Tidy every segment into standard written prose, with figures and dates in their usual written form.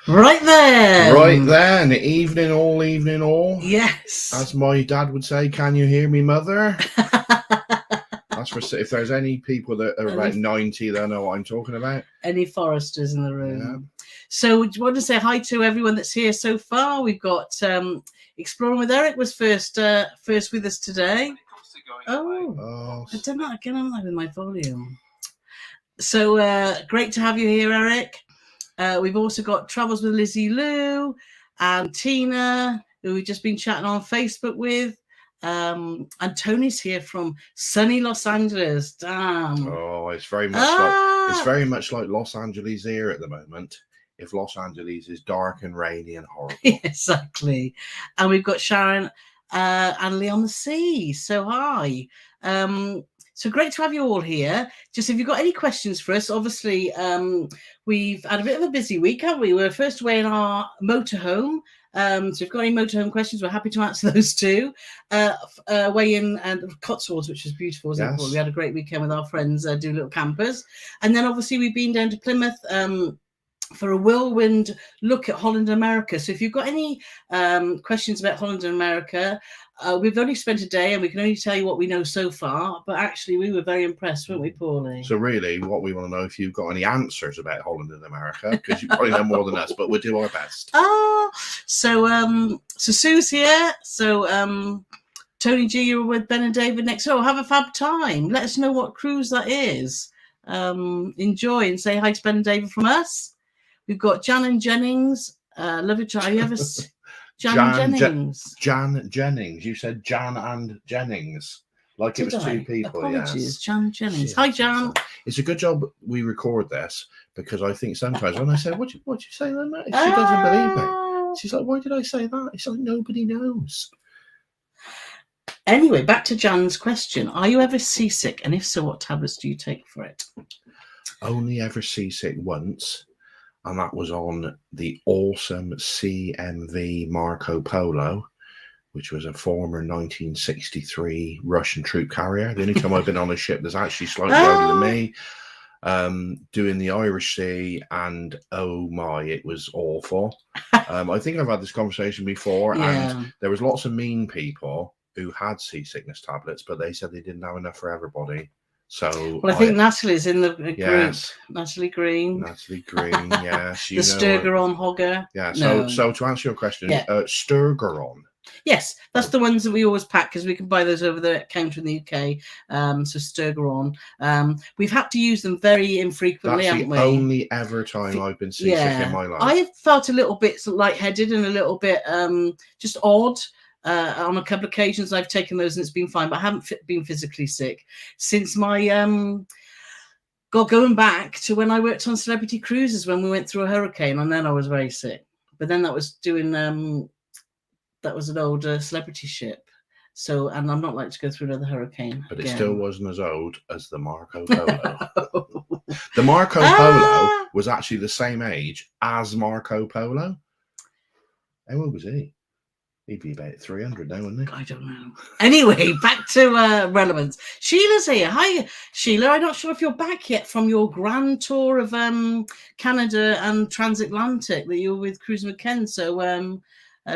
Right then. Right then, evening all. Yes. As my dad would say, can you hear me, mother? That's for if there's any people that are about 90, they'll know what I'm talking about. Any foresters in the room. Yeah. So, do you want to say hi to everyone that's here so far? We've got Exploring with Eric was first with us today. Oh, I've done that again, haven't I, with my volume? So great to have you here, Eric. We've also got Travels with Lizzie Lou and Tina, who we've just been chatting on Facebook with. And Tony's here from sunny Los Angeles. Damn. Oh, it's very much like Los Angeles here at the moment. If Los Angeles is dark and rainy and horrible. Exactly. And we've got Sharon and Lee on the Sea. So hi. So great to have you all here. Just if you've got any questions for us, obviously we've had a bit of a busy week, haven't we? We're first away in our motorhome. So if you've got any motorhome questions, we're happy to answer those too. Way in and Cotswolds, which was beautiful, wasn't it? We had a great weekend with our friends, do little campers. And then obviously we've been down to Plymouth for a whirlwind look at Holland America. So if you've got any questions about Holland and America, we've only spent a day and we can only tell you what we know so far, but actually we were very impressed, weren't we, Paulie? So really what we want to know if you've got any answers about Holland and America, because you probably know more than us, but we'll do our best. So Sue's here. So Tony G, you're with Ben and David next door. Have a fab time. Let us know what cruise that is. Enjoy and say hi to Ben and David from us. We've got Jan and Jennings. Love you, Have you ever Jan Jennings? Jan Jennings. You said Jan and Jennings. Like it was two people. Apologies, yes. Jan Jennings. Yes. Hi, Jan. It's a good job we record this, because I think sometimes when I say, what'd you say then, Matt? She doesn't believe me. She's like, why did I say that? It's like nobody knows. Anyway, back to Jan's question. Are you ever seasick? And if so, what tablets do you take for it? Only ever seasick once. And that was on the awesome CMV Marco Polo, which was a former 1963 Russian troop carrier. The only time I've been on a ship that's actually slightly older than me, doing the Irish Sea, and oh my, it was awful. I think I've had this conversation before, and there was lots of mean people who had seasickness tablets, but they said they didn't have enough for everybody. So I think Natalie's in the group. Yes. Natalie Green, yes. The Sturgeon Hogger. Yeah. So to answer your question, Sturgeon. Yes, that's the ones that we always pack because we can buy those over the counter in the UK. So Sturgeon. We've had to use them very infrequently, haven't we? That's the only ever time I've been seasick in my life. I felt a little bit lightheaded and a little bit just odd. On a couple of occasions I've taken those and it's been fine, but I haven't been physically sick since my going back to when I worked on Celebrity Cruises when we went through a hurricane, and then I was very sick. But then that was doing that was an old celebrity ship. So, and I'm not like to go through another hurricane. But it still wasn't as old as the Marco Polo. The Marco Polo was actually the same age as Marco Polo. How old was he? He'd be about 300 now, wouldn't he? I don't know. Anyway, back to relevance. Sheila's here. Hi, Sheila. I'm not sure if you're back yet from your grand tour of Canada and transatlantic that you were with Cruising with Ken. So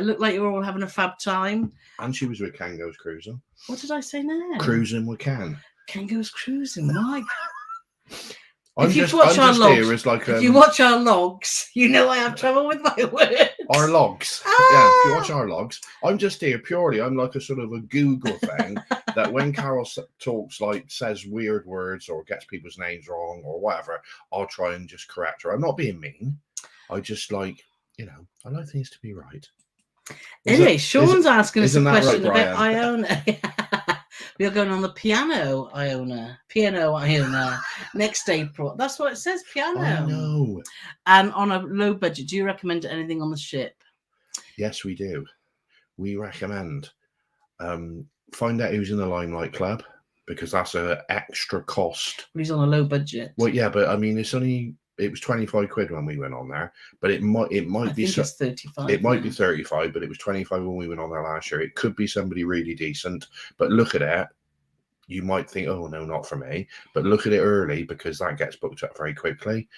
looked like you were all having a fab time. And she was with Ken Goes Cruising. What did I say now? Cruising with Ken. Ken Goes Cruising. My If you watch our logs, you know I have trouble with my words. Our logs. Yeah, if you watch our logs, I'm just here purely. I'm like a sort of a Google thing that when Carole talks, says weird words or gets people's names wrong or whatever, I'll try and just correct her. I'm not being mean. I just I like things to be right. Anyway, Sean's asking us a question about Iona. We are going on the piano Iona next April. That's what it says, piano. I know. And on a low budget, do you recommend anything on the ship? Yes, we do. We recommend find out who's in the Limelight Club, because that's an extra cost. He's on a low budget. Well, yeah, but I mean, it was 25 quid when we went on there, but it might be it's 35. It might be 35, but it was 25 when we went on there last year. It could be somebody really decent, but look at it. You might think, oh no, not for me, but look at it early because that gets booked up very quickly.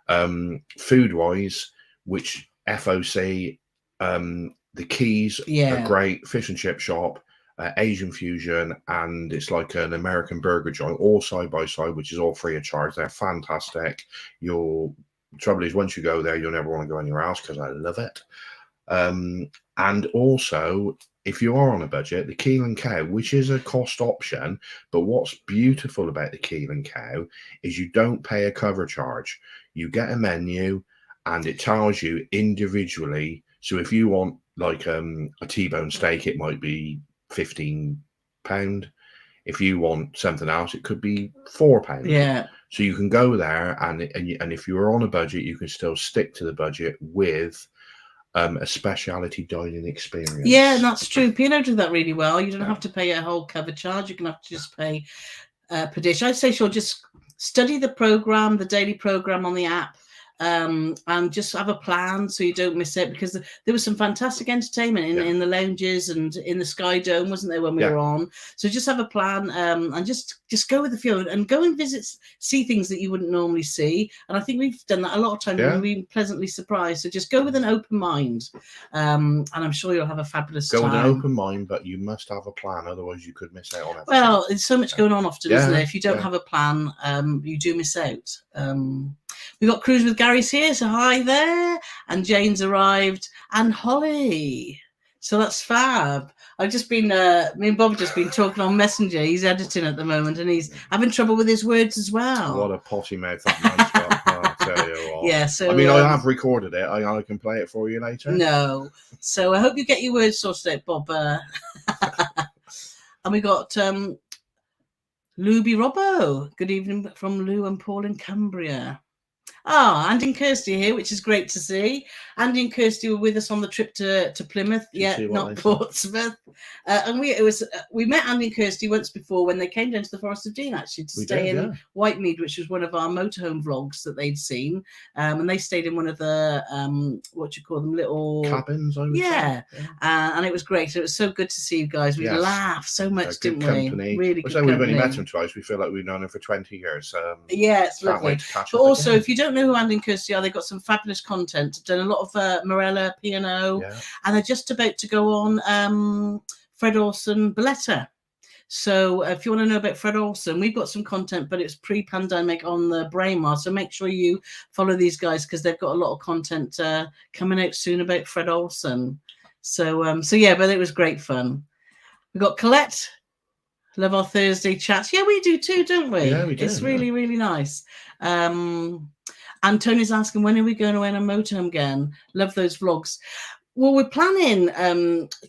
Food wise, which FOC. The Keys are great. Fish and chip shop. Asian fusion, and it's like an American burger joint, all side by side, which is all free of charge. They're fantastic. Trouble is, once you go there, you'll never want to go anywhere else because I love it. And also, if you are on a budget, the Keel and Cow, which is a cost option, but what's beautiful about the Keel and Cow is you don't pay a cover charge. You get a menu, and it tells you individually. So if you want like a T-bone steak, it might be £15. If you want something else, it could be £4. Yeah. So you can go there, and if you're on a budget, you can still stick to the budget with a specialty dining experience. Yeah, that's true. P&O do that really well. You don't have to pay a whole cover charge. You can have to just pay per dish. I'd say just study the program, the daily program on the app. And just have a plan so you don't miss it, because there was some fantastic entertainment in the lounges and in the Sky Dome, wasn't there, when we were on? So just have a plan and just go with the flow and go and see things that you wouldn't normally see. And I think we've done that a lot of times and we've been pleasantly surprised. So just go with an open mind, and I'm sure you'll have a fabulous time. Go with an open mind, but you must have a plan, otherwise you could miss out on everything. Well, there's so much going on often, isn't there? If you don't have a plan, you do miss out. We've got Cruise with Gary's here, so hi there. And Jane's arrived, and Holly. So that's fab. I've just been, me and Bob have just been talking on Messenger. He's editing at the moment, and he's having trouble with his words as well. What a potty mouth that man's got. I'll tell you what. Yeah, so... I mean, I have recorded it. I can play it for you later. No. So I hope you get your words sorted out, Bob. And we got... Luby Robbo. Good evening from Lou and Paul in Cumbria. Andy and Kirsty here, which is great to see. Andy and Kirsty were with us on the trip to Plymouth, not Portsmouth. And we met Andy and Kirsty once before when they came down to the Forest of Dean, actually, to stay in Whitemead, which was one of our motorhome vlogs that they'd seen. And they stayed in one of the little cabins. And it was great. It was so good to see you guys. We laughed so much, didn't we? Really good company. We've only met them twice. We feel like we've known them for 20 years. It's lovely. But also, if you don't know who Andy and Kirsty are, they've got some fabulous content. They've done a lot of Morella, P&O, and they're just about to go on Fred Olsen Balletta. So if you want to know about Fred Olsen, we've got some content, but it's pre-pandemic on the Braemar. So make sure you follow these guys, because they've got a lot of content coming out soon about Fred Olsen. So but it was great fun. We got Colette. Love our Thursday chats. Yeah, we do too, don't we? Yeah, we do. It's really, really nice. And Tony's asking, when are we going away on a motorhome again? Love those vlogs. Well, we're planning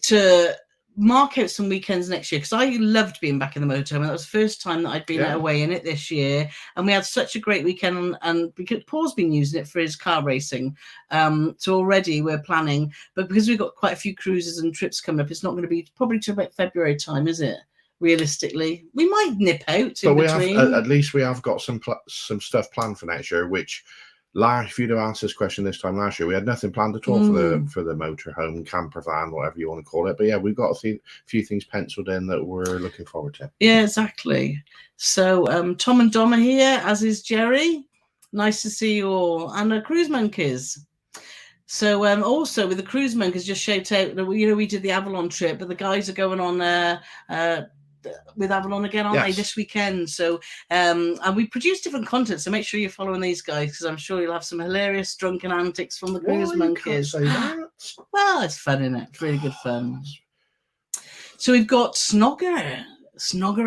to mark out some weekends next year, because I loved being back in the motorhome. That was the first time that I'd been away in it this year. And we had such a great weekend. And because Paul's been using it for his car racing. So already we're planning. But because we've got quite a few cruises and trips coming up, it's not going to be probably till about February time, is it? Realistically, we might nip out in between. At least we have got some stuff planned for next year, which if you'd have asked this question this time last year, we had nothing planned at all for the motorhome, camper van, whatever you want to call it. But yeah, we've got a few things penciled in that we're looking forward to. Yeah, exactly. So Tom and Dom are here, as is Jerry. Nice to see you all. And Cruise Monkeys. So also with the Cruise Monkeys, just shout out that we did the Avalon trip, but the guys are going on with Avalon again, aren't they, this weekend? So and we produce different content, so make sure you're following these guys, because I'm sure you'll have some hilarious drunken antics from the Cruise Monkeys. Well, it's fun, isn't it? It's really good fun. So we've got Snogger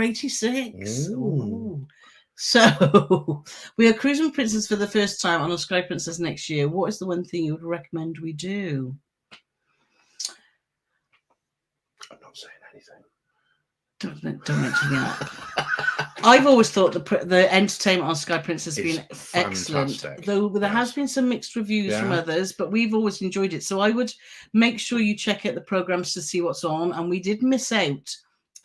86. Ooh. So we are cruising Princess for the first time on a Sky Princess next year. What is the one thing you would recommend we do? I'm not saying anything. Don't mention that. I've always thought the entertainment on Sky Princess has been excellent, though there has been some mixed reviews from others, but we've always enjoyed it. So I would make sure you check out the programs to see what's on. And we did miss out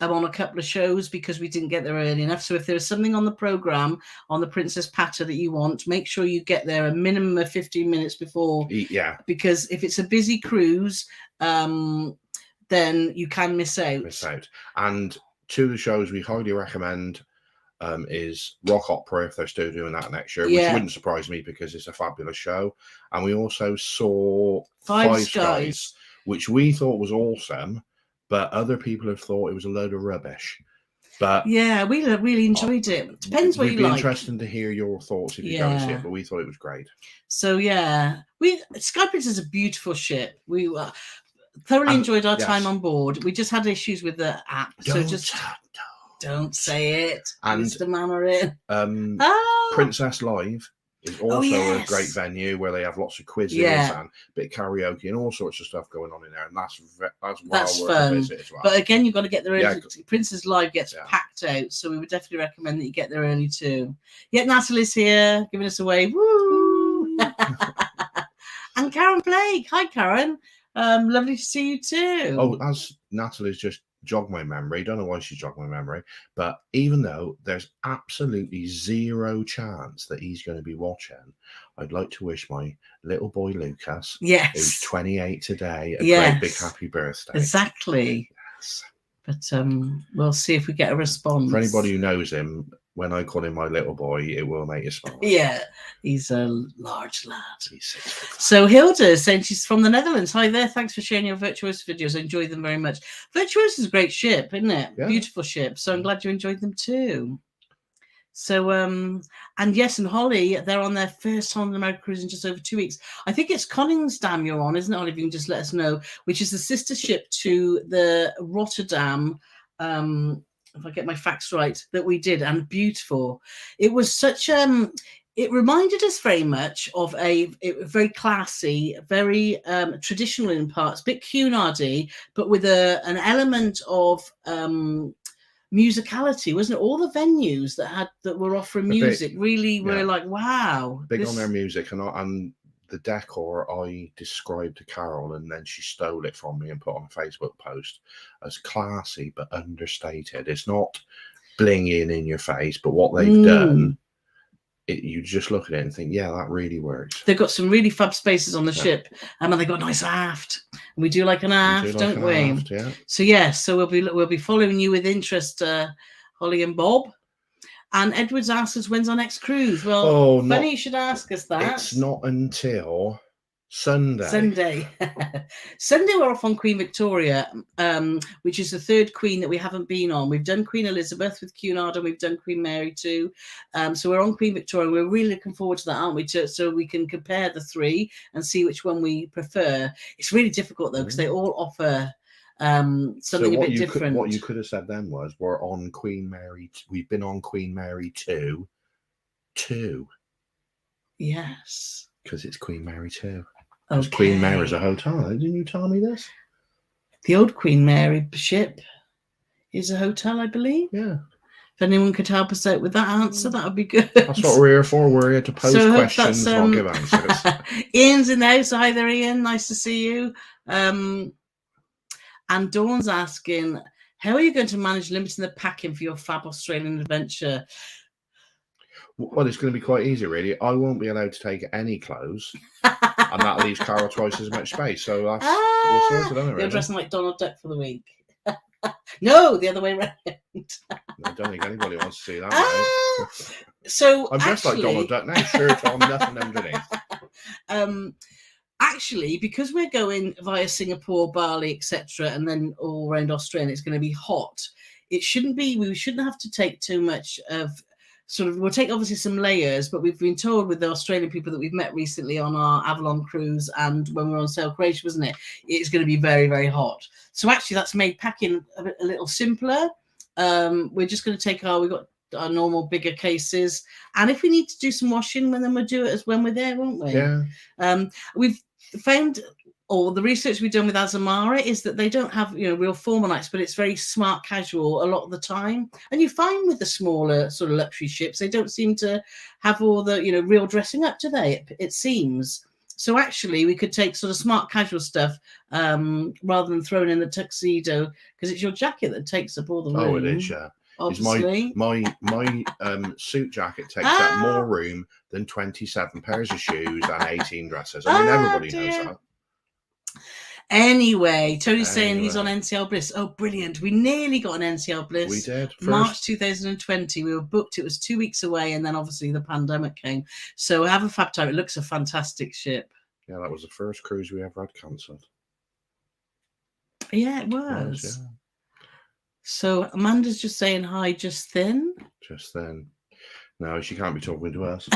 on a couple of shows because we didn't get there early enough. So if there's something on the program on the Princess Patter that you want, make sure you get there a minimum of 15 minutes before. Yeah. Because if it's a busy cruise, then you can miss out. And to the shows we highly recommend is Rock Opera, if they're still doing that next year, which wouldn't surprise me because it's a fabulous show. And we also saw Five Skies, which we thought was awesome, but other people have thought it was a load of rubbish. But yeah, we really enjoyed it. Depends what you like. It'd be interesting to hear your thoughts if you go and see it, but we thought it was great. So yeah, Sky Princess is a beautiful ship. We thoroughly enjoyed our time on board. We just had issues with the app, don't say it, and Mr. Mannering. Princess Live is also a great venue where they have lots of quizzes and a bit of karaoke and all sorts of stuff going on in there, and that's worth a visit as well. But again, you've got to get there early. Princess Live gets packed out, so we would definitely recommend that you get there early too. Yeah, Natalie's here, giving us a wave. Woo! And Karen Blake. Hi, Karen. Lovely to see you too. Oh, as Natalie's just jogged my memory, don't know why she jogged my memory, but even though there's absolutely zero chance that he's going to be watching, I'd like to wish my little boy Lucas, who's 28 today, a great big happy birthday. Exactly. Yes. But we'll see if we get a response. For anybody who knows him, when I call him my little boy, it will make you smile. Yeah, he's a large lad. He's 6 foot. So Hilda is saying she's from the Netherlands. Hi there, thanks for sharing your Virtuoso videos. I enjoy them very much. Virtuoso is a great ship, isn't it? Yeah. Beautiful ship. So I'm glad you enjoyed them too. So, and yes, and Holly, they're on their first Holland America cruise in just over 2 weeks. I think it's Koningsdam you're on, isn't it, Holly? If you can just let us know, which is the sister ship to the Rotterdam, if I get my facts right, that we did, and beautiful. It was such it reminded us very much of a very classy, very traditional in parts, a bit Cunardy, but with an element of musicality, wasn't it? All the venues that were offering music were like, wow, big on their music, and the decor I described to Carole, and then she stole it from me and put on a Facebook post as classy but understated. It's not blinging in your face, but what they've done, you just look at it and think, yeah, that really works. They've got some really fab spaces on the ship, and they've got a nice aft. And we do like an aft, don't we? So we'll be following you with interest, Holly and Bob. And Edwards asks us, when's our next cruise? Well, funny you should ask us that. It's not until Sunday. Sunday we're off on Queen Victoria, which is the third Queen that we haven't been on. We've done Queen Elizabeth with Cunard, and we've done Queen Mary too. So we're on Queen Victoria. We're really looking forward to that, aren't we? So we can compare the three and see which one we prefer. It's really difficult though, because they all offer something a bit different. What you could have said then was, we're on Queen Mary. We've been on Queen Mary 2. Yes. Because it's Queen Mary 2. Because Queen Mary's a hotel. Didn't you tell me this? The old Queen Mary ship is a hotel, I believe. Yeah. If anyone could help us out with that answer, that would be good. That's what we're here for. We're here to pose questions, not give answers. Ian's in the house. Hi there, Ian. Nice to see you. And Dawn's asking, how are you going to manage limiting the packing for your fab Australian adventure? Well, it's going to be quite easy, really. I won't be allowed to take any clothes, and that leaves Carole twice as much space. So that's all sorted, isn't it? You're dressing like Donald Duck for the week. No, the other way around. I don't think anybody wants to see that. So I'm dressed like Donald Duck now, shirt on, nothing underneath. Actually, because we're going via Singapore, Bali, etc., and then all around Australia, it's going to be hot. We shouldn't have to take too much of we'll take obviously some layers, but we've been told with the Australian people that we've met recently on our Avalon cruise and when we're on Sail Croatia, wasn't it? It's going to be very, very hot. So actually that's made packing a little simpler. We're just going to take we've got our normal bigger cases. And if we need to do some washing, then we'll do it as when we're there, won't we? Yeah. We've found, or the research we've done with Azamara is that they don't have, real formal nights, but it's very smart casual a lot of the time. And you find with the smaller sort of luxury ships, they don't seem to have all the, real dressing up, do they? It seems. So actually we could take sort of smart casual stuff rather than throwing in the tuxedo, because it's your jacket that takes up all the room. Oh, it is, yeah. Obviously. My suit jacket takes up more room than 27 pairs of shoes and 18 dresses. I mean, everybody knows that. Anyway, Tony's saying he's on NCL Bliss. Oh, brilliant. We nearly got an NCL Bliss. We did. March 2020. We were booked. It was 2 weeks away. And then obviously the pandemic came. So have a fab time. It looks a fantastic ship. Yeah, that was the first cruise we ever had cancelled. Yeah, it was. So Amanda's just saying hi just then. Just then. No, she can't be talking to us.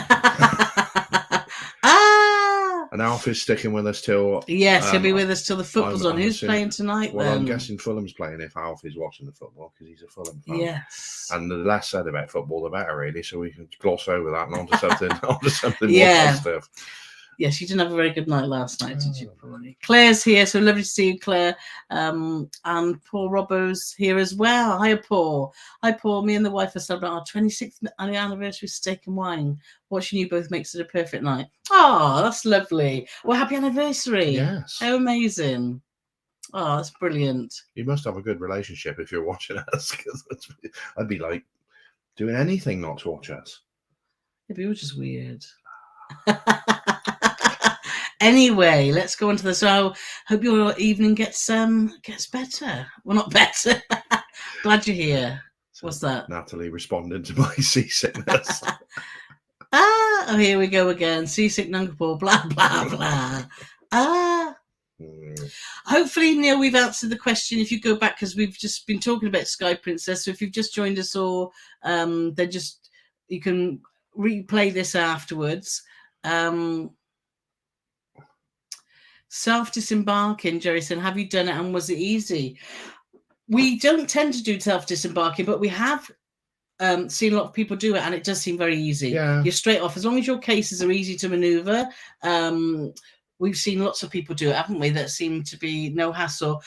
And Alf is sticking with us till... Yes, he'll be with us till the football's on. Who's playing tonight, well, then? I'm guessing Fulham's playing if Alf is watching the football, because he's a Fulham fan. Yes. And the less said about football, the better, really, so we can gloss over that and onto something, more positive. Yes, you didn't have a very good night last night, did you, probably? Claire's here, so lovely to see you, Claire. And Paul Robbo's here as well. Hi, Paul. Hi, Paul. Me and the wife are celebrating our 26th anniversary steak and wine. Watching you both makes it a perfect night. Oh, that's lovely. Well, happy anniversary. Yes. How amazing. Oh, that's brilliant. You must have a good relationship if you're watching us, because I'd be like doing anything not to watch us. Yeah, but you're just weird. Anyway, let's go on to the. So, hope your evening gets better. Well, not better. Glad you're here. So what's that? Natalie responding to my seasickness. Oh, here we go again. Seasick Nungapore, blah blah blah. Hopefully, Neil, we've answered the question. If you go back, because we've just been talking about Sky Princess. So if you've just joined us, or then just you can replay this afterwards. Self-disembarking, Jerry said, have you done it and was it easy? We don't tend to do self-disembarking, but we have seen a lot of people do it, and it does seem very easy. Yeah. You're straight off. As long as your cases are easy to maneuver, we've seen lots of people do it, haven't we, that seem to be no hassle.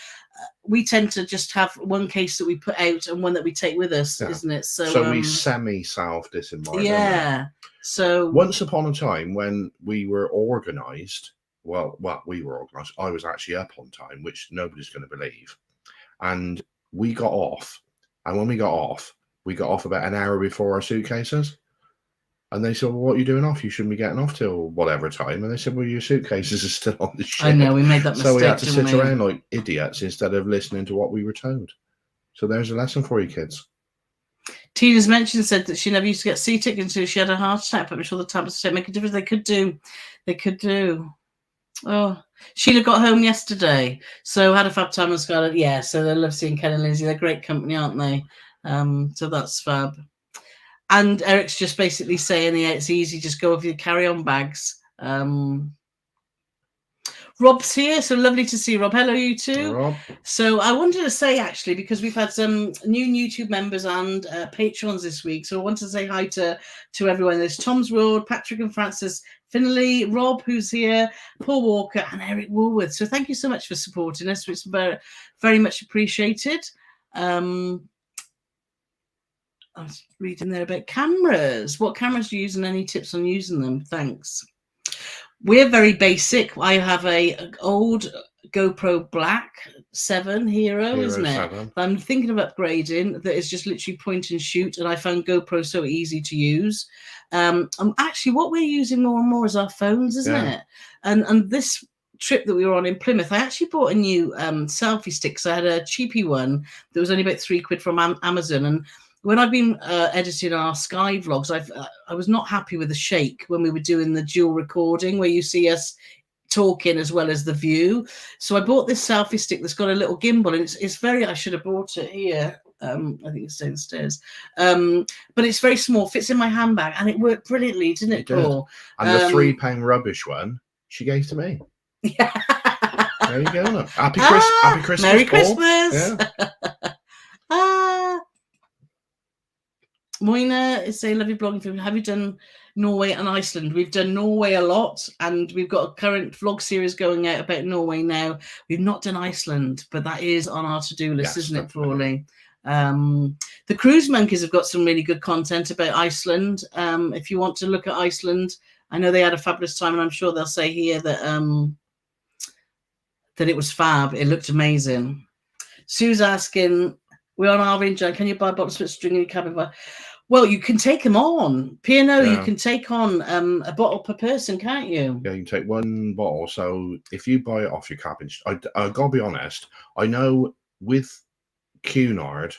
We tend to just have one case that we put out and one that we take with us, isn't it? So we semi-self-disembark. Yeah. So once upon a time when we were organised, well, we were organised. I was actually up on time, which nobody's going to believe. And we got off. And when we got off about an hour before our suitcases. And they said, well, what are you doing off? You shouldn't be getting off till whatever time. And they said, well, your suitcases are still on the ship. I know, we made that mistake. So we had to sit around like idiots instead of listening to what we were told. So there's a lesson for you kids. Tina's said that she never used to get seasick until she had a heart attack, but I'm sure the tablets don't make a difference. They could do. Oh, Sheila got home yesterday, so had a fab time with Scarlett. Yeah, so they love seeing Ken and Lindsay. They're great company, aren't they? So that's fab. And Eric's just basically saying, yeah, it's easy. Just go with your carry-on bags. Rob's here, so lovely to see Rob. Hello, you too. Rob. So I wanted to say, actually, because we've had some new YouTube members and patrons this week, so I wanted to say hi to everyone. There's Tom's World, Patrick and Francis Finley, Rob, who's here, Paul Walker, and Eric Woolworth. So thank you so much for supporting us. It's very, very much appreciated. I was reading there about cameras. What cameras do you use and any tips on using them? Thanks. We're very basic. I have an old GoPro Black 7 Hero, isn't it? 7. I'm thinking of upgrading. That is just literally point and shoot, and I found GoPro so easy to use. Actually, what we're using more and more is our phones, isn't it? And this trip that we were on in Plymouth, I actually bought a new selfie stick. So I had a cheapy one that was only about £3 from Amazon, and when I've been editing our Sky vlogs, I was not happy with the shake when we were doing the dual recording where you see us talking as well as the view. So I bought this selfie stick that's got a little gimbal, and it's very, I should have bought it here. I think it's downstairs. But it's very small, fits in my handbag, and it worked brilliantly, didn't it, Paul? And the £3 rubbish one, she gave to me. Yeah. There you go. Look. Happy Christmas, Merry Paul. Christmas. Yeah. Moina is saying, love your blogging film. Have you done Norway and Iceland? We've done Norway a lot, and we've got a current vlog series going out about Norway now. We've not done Iceland, but that is on our to-do list, isn't it, Paulie? The Cruise Monkeys have got some really good content about Iceland. If you want to look at Iceland, I know they had a fabulous time, and I'm sure they'll say here that that it was fab. It looked amazing. Sue's asking, we're on our engine. Can you buy bottles of string in your cabin? Well, you can take them on P&O. You Yeah. can take on a bottle per person, can't you? Yeah, you can take one bottle. So if you buy it off your cabin, I gotta be honest. I know with Cunard,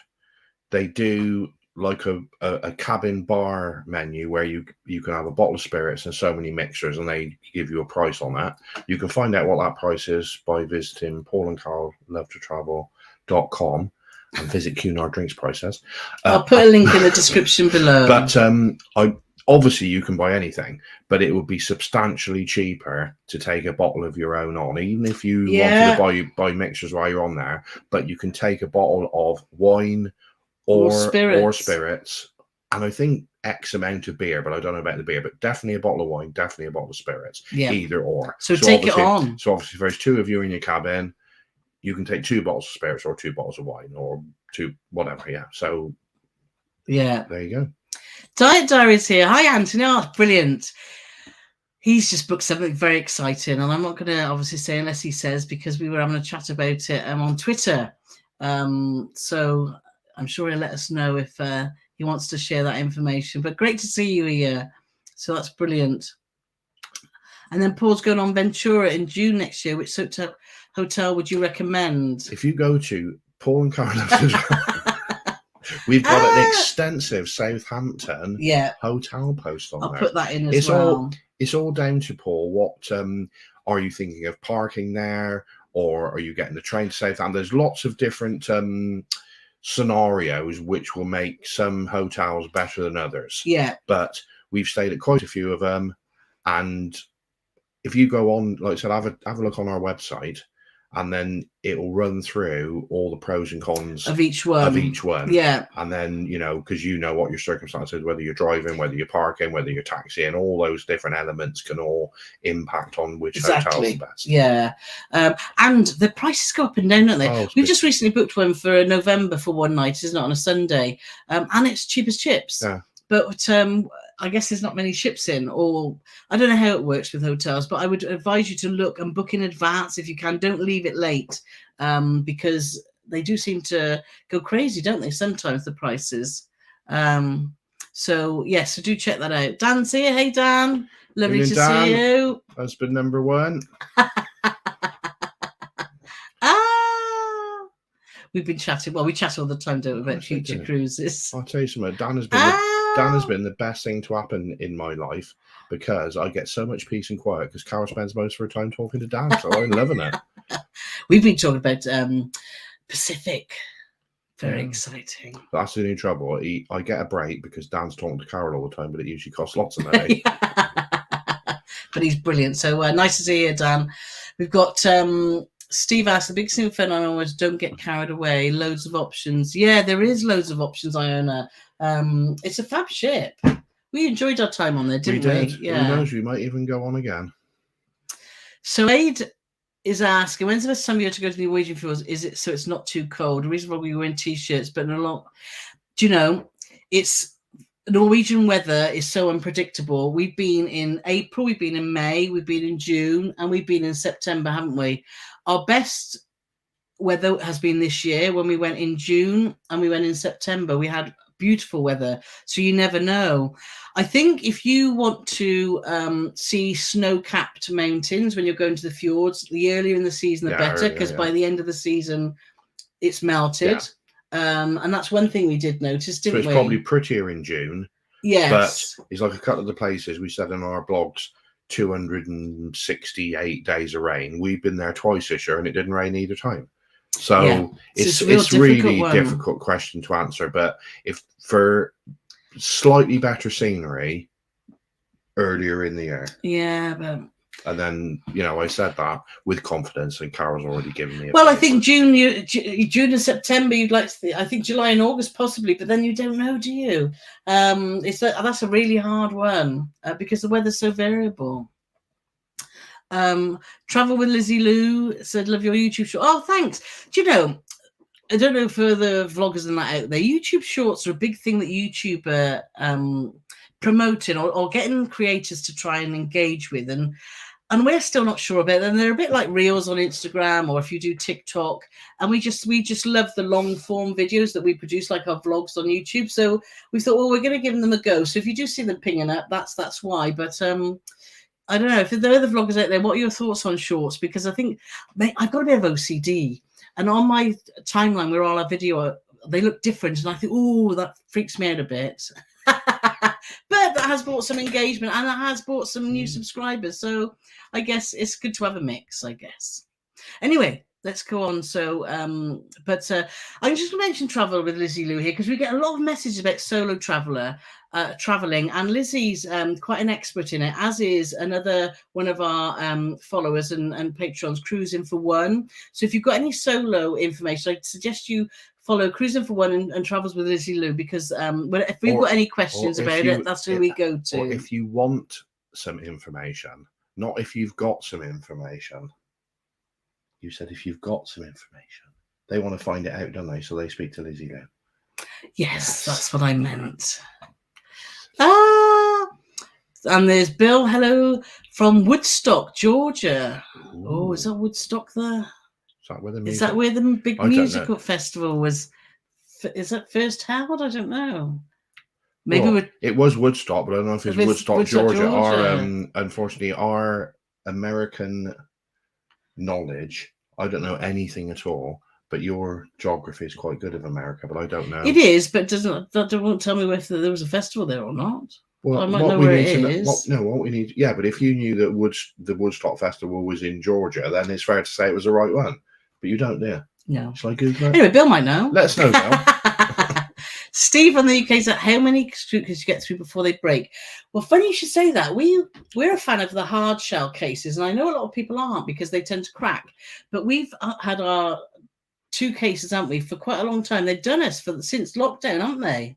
they do like a cabin bar menu where you can have a bottle of spirits and so many mixers, and they give you a price on that. You can find out what that price is by visiting Paul and Carole lovetotravel.com and visit Cunard drinks prices. I'll put a link in the description below. But obviously you can buy anything, but it would be substantially cheaper to take a bottle of your own on, even if you wanted to buy mixers while you're on there. But you can take a bottle of wine or spirits, and I think X amount of beer, but I don't know about the beer, but definitely a bottle of wine, definitely a bottle of spirits, either or. So take it on. So obviously if there's two of you in your cabin, you can take 2 bottles of spirits or 2 bottles of wine or 2 whatever. Yeah. So yeah, there you go. Diet Diary's here. Hi, Anthony. Oh, brilliant. He's just booked something very exciting, and I'm not going to obviously say unless he says, because we were having a chat about it on Twitter. So I'm sure he'll let us know if he wants to share that information. But great to see you here. So that's brilliant. And then Paul's going on Ventura in June next year. Which hotel would you recommend? If you go to Paul and Carole, we've got an extensive Southampton hotel post on there. I'll put that in as well. It's all down to Paul. What are you thinking of parking there, or are you getting the train to Southampton? There's lots of different scenarios which will make some hotels better than others. Yeah. But we've stayed at quite a few of them, and if you go on, like I said, have a look on our website, and then it will run through all the pros and cons of each one. Yeah. And then, because you know what your circumstances, whether you're driving, whether you're parking, whether you're taxiing, all those different elements can all impact on which hotel's the best. Yeah. And the prices go up and down, don't they? We've just recently booked one for November for one night, isn't it, on a Sunday? And it's cheap as chips. Yeah. But I guess there's not many ships in, or I don't know how it works with hotels, but I would advise you to look and book in advance if you can. Don't leave it late, because they do seem to go crazy, don't they? Sometimes the prices. So yes, so do check that out. Dan's here. Hey, Dan. Lovely to see you. Husband number 1. We've been chatting. Well, we chat all the time, don't we, about future cruises. I'll tell you something. Dan has been the best thing to happen in my life, because I get so much peace and quiet because Carole spends most of her time talking to Dan, so I'm loving it. We've been talking about Pacific. Very exciting. That's the only trouble. I get a break because Dan's talking to Carole all the time, but it usually costs lots of money. But he's brilliant. So nice to see you, Dan. We've got Steve asked, the big thing for phenomenon was don't get carried away. Loads of options. Yeah, there is loads of options, Iona. It's a fab ship. We enjoyed our time on there, didn't we? Yeah. Who knows? We might even go on again. So Aid is asking, when's the best time of year to go to the Norwegian fjords? Is it so it's not too cold? The reason why we were in t-shirts, but do you know, it's Norwegian weather is so unpredictable. We've been in April, we've been in May, we've been in June, and we've been in September, haven't we? Our best weather has been this year when we went in June and we went in September. We had beautiful weather, so you never know. I think if you want to see snow-capped mountains when you're going to the fjords, the earlier in the season the better, because by the end of the season it's melted. And that's one thing we did notice, didn't we? So it's probably prettier in June. Yes. But it's like a couple of the places we said in our blogs, 268 days of rain. We've been there twice this year and it didn't rain either time. So it's really difficult question to answer. But if for slightly better scenery earlier in the year. Yeah, but and then, I said that with confidence, and Carole's already given me. Well, I think June and September, you'd like to. I think July and August possibly, but then you don't know, do you? That's a really hard one because the weather's so variable. Travel with Lizzie Lou said, "Love your YouTube show." Oh, thanks. Do you know? I don't know for the vloggers and that out there. YouTube shorts are a big thing that YouTube are promoting or getting creators to try and engage with, and and we're still not sure about them. They're a bit like reels on Instagram, or if you do TikTok. And we just love the long form videos that we produce, like our vlogs on YouTube. So we thought, well, we're going to give them a go. So if you do see them pinging up, that's why. But I don't know if there are other vloggers out there. What are your thoughts on shorts? Because I think, mate, I've got a bit of OCD, and on my timeline where all our video, they look different, and I think, oh, that freaks me out a bit. But that has brought some engagement, and it has brought some new subscribers. So I guess it's good to have a mix, I guess. Anyway, let's go on. So, I'm just going to mention travel with Lizzie Lou here, because we get a lot of messages about solo traveling, and Lizzie's quite an expert in it, as is another one of our followers and patrons, Cruising for One. So if you've got any solo information, I'd suggest you follow Cruising for One and Travels with Lizzie Lou, because if we've got any questions about it, that's who we go to. Or if you want some information, not if you've got some information. You said if you've got some information. They want to find it out, don't they? So they speak to Lizzie Lou. Yes, that's what I meant. And there's Bill, hello, from Woodstock, Georgia. Ooh. Oh, is that Woodstock there? Is that where the big musical festival was? Is that first held? I don't know. Maybe well, it was Woodstock, but I don't know if it's Woodstock, Georgia. Unfortunately, our American knowledge, I don't know anything at all. But your geography is quite good of America, but I don't know. It is, but that won't tell me if there was a festival there or not. Well, I might know where it is. What we need, yeah, but if you knew that the Woodstock Festival was in Georgia, then it's fair to say it was the right one. But you don't, do you? No. Shall I Google it? Anyway, Bill might know. Let us know, Bill. Steve on the UK said, how many suitcases you get through before they break? Well, funny you should say that. We're a fan of the hard shell cases, and I know a lot of people aren't because they tend to crack. But we've had our 2 cases, haven't we, for quite a long time. They've done us since lockdown, haven't they?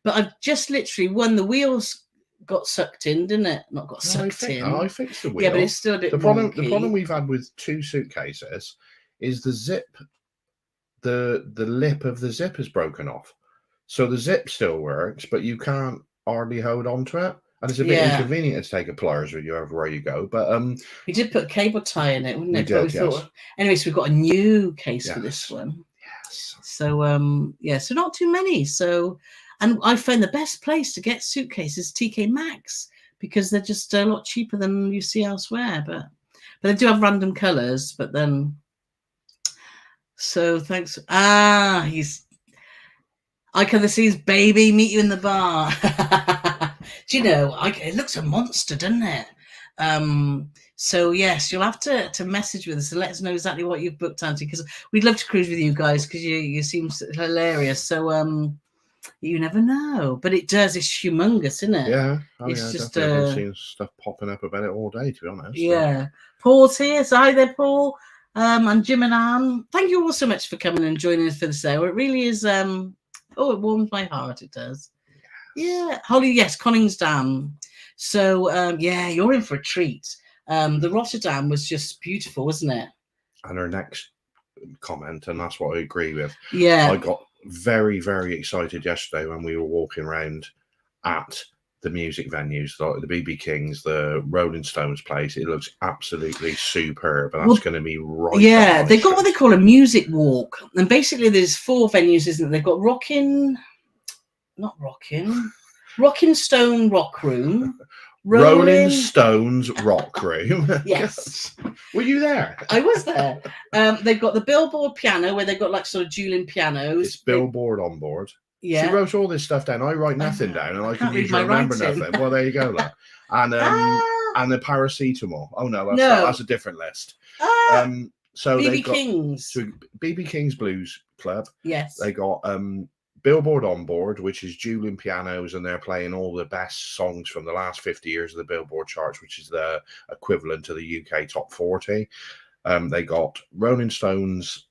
But I've just literally, when the wheels got sucked in, didn't it? Not got sucked in. I fixed the wheel. Yeah, but it's still a bit the problem we've had with 2 suitcases is the zip, the lip of the zip is broken off. So the zip still works, but you can't hardly hold on to it. And it's a bit inconvenient to take a pliers with you everywhere you go. But we did put a cable tie in it, wouldn't it? We did, yes. Anyway, so we've got a new case for this one. Yes. So so not too many. So, and I found the best place to get suitcases TK Maxx, because they're just a lot cheaper than you see elsewhere. But they do have random colours. But then, so thanks. I can see his baby. Meet you in the bar. Do you know, it looks a monster, doesn't it? So yes, you'll have to message with us and let us know exactly what you've booked, Auntie, because we'd love to cruise with you guys, because you seem hilarious. So you never know, but it does. It's humongous, isn't it? Yeah, it's just I've seen stuff popping up about it all day, to be honest. Yeah, Paul's here. So hi there, Paul, and Jim and Anne. Thank you all so much for coming and joining us for this hour. It really is. It warms my heart. It does. Yeah, Holly, yes, Coningsdam. So, you're in for a treat. The Rotterdam was just beautiful, wasn't it? And her next comment, and that's what I agree with. Yeah. I got very, very excited yesterday when we were walking around at the music venues, like the BB King's, the Rolling Stones place. It looks absolutely superb, and that's going to be right. Yeah, they've got what they call a music walk. And basically there's 4 venues, isn't it? They've got Rocking Stone Rock Room, Rolling Stones Rock Room. Yes. Were you there? I was there. They've got the Billboard piano, where they've got like sort of dueling pianos. It's Billboard on board. Yeah. She wrote all this stuff down. I write nothing down, and I can usually remember nothing. Well, there you go, love. And and the paracetamol. Oh no, that's a different list. So BB King's. So BB King's Blues Club. Yes. They got Billboard on board, which is dueling pianos, and they're playing all the best songs from the last 50 years of the Billboard charts, which is the equivalent to the UK top 40. They got Rolling Stones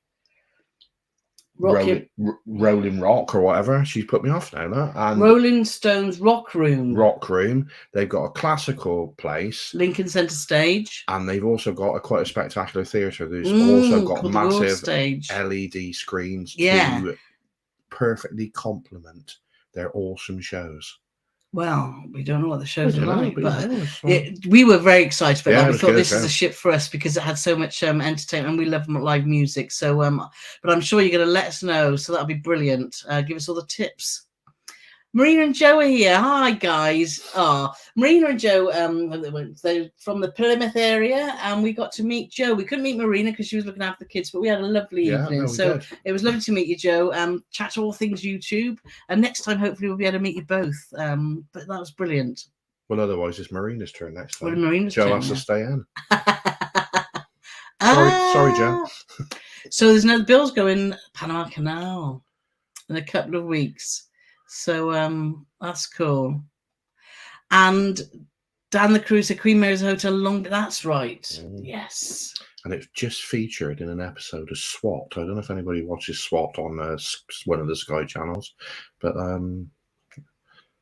Rolling Rock or whatever. She's put me off now. And Rolling Stones Rock Room. They've got a classical place, Lincoln Center Stage, and they've also got quite a spectacular theatre. There's also got massive stage. LED screens to perfectly complement their awesome shows. Well, we don't know what the shows are like, but yeah, we were very excited about that. We thought good, this is a ship for us because it had so much entertainment, and we love live music. So, but I'm sure you're going to let us know, so that'll be brilliant. Give us all the tips. Marina and Joe are here. Hi, guys. Marina and Joe, they're from the Plymouth area, and we got to meet Joe. We couldn't meet Marina because she was looking after the kids, but we had a lovely evening. So it was lovely to meet you, Joe. Chat all things YouTube, and next time, hopefully, we'll be able to meet you both. But that was brilliant. Well, otherwise, it's Marina's turn next time. Well, Marina's Joe turn, has to stay in. Sorry, Joe. So there's no bills going Panama Canal in a couple of weeks. So that's cool. And Dan the Cruiser, Queen Mary's Hotel Long. That's right. Yes. And it's just featured in an episode of SWAT. I don't know if anybody watches SWAT on one of the Sky channels, but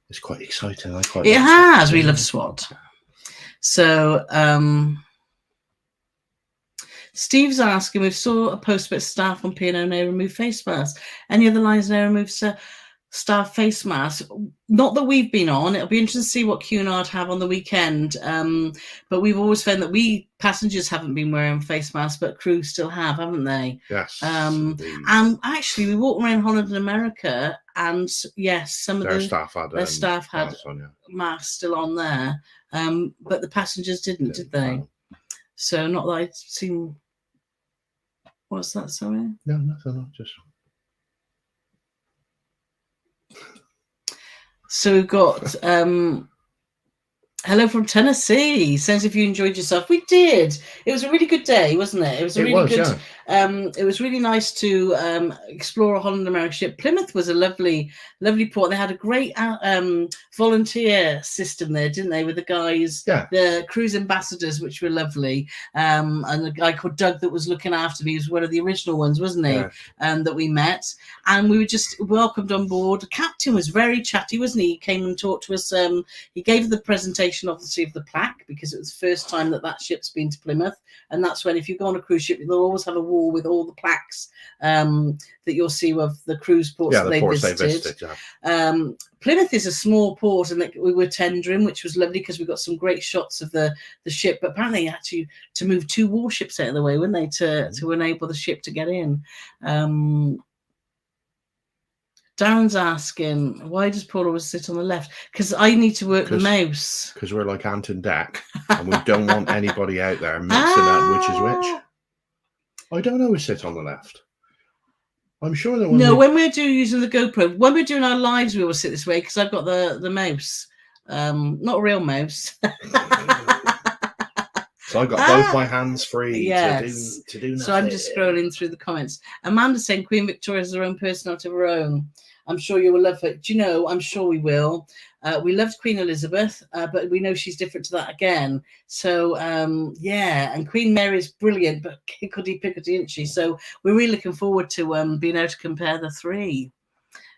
it's quite exciting. It has. We love SWAT. So Steve's asking, we saw a post about staff on P&O now remove face masks. Any other lines now remove staff face masks? Not that we've been on. It'll be interesting to see what Cunard have on the weekend. But we've always found that passengers haven't been wearing face masks, but crew still have, haven't they? Yes. And actually, we walked around Holland and America, and yes, some of their staff had masks still on there, but the passengers didn't, did they? No. So not that I'd seen. What's that? Sorry. No, nothing. No, just. So we've got hello from Tennessee. Says if you enjoyed yourself. We did. It was a really good day, wasn't it? It was really good. Yeah. It was really nice to explore a Holland America ship. Plymouth was a lovely port. They had a great volunteer system there, didn't they? With the guys, the cruise ambassadors, which were lovely. And a guy called Doug that was looking after me. He was one of the original ones, wasn't he? Yeah. That we met. And we were just welcomed on board. The captain was very chatty, wasn't he? He came and talked to us. He gave the presentation, obviously, of the plaque, because it was the first time that ship's been to Plymouth. And that's when, if you go on a cruise ship, they'll always have a wall with all the plaques that you'll see of the cruise ports that they visited. Plymouth is a small port, and we were tendering, which was lovely because we got some great shots of the ship. But apparently, they had to move 2 warships out of the way, weren't they, to enable the ship to get in. Darren's asking, why does Paul always sit on the left? Because I need to work the mouse. Because we're like Ant and Dec, and we don't want anybody out there mixing up which is which. I don't always sit on the left. I'm sure that when we're using the GoPro, when we're doing our lives, we will sit this way because I've got the mouse, not a real mouse. So I got both my hands free to do nothing. So I'm just scrolling through the comments. Amanda's saying Queen Victoria has her own personality of her own. I'm sure you will love it. Do you know? I'm sure we will. We loved Queen Elizabeth, but we know she's different to that again. So and Queen Mary is brilliant, but hickledy-pickledy, isn't she? So we're really looking forward to being able to compare the 3.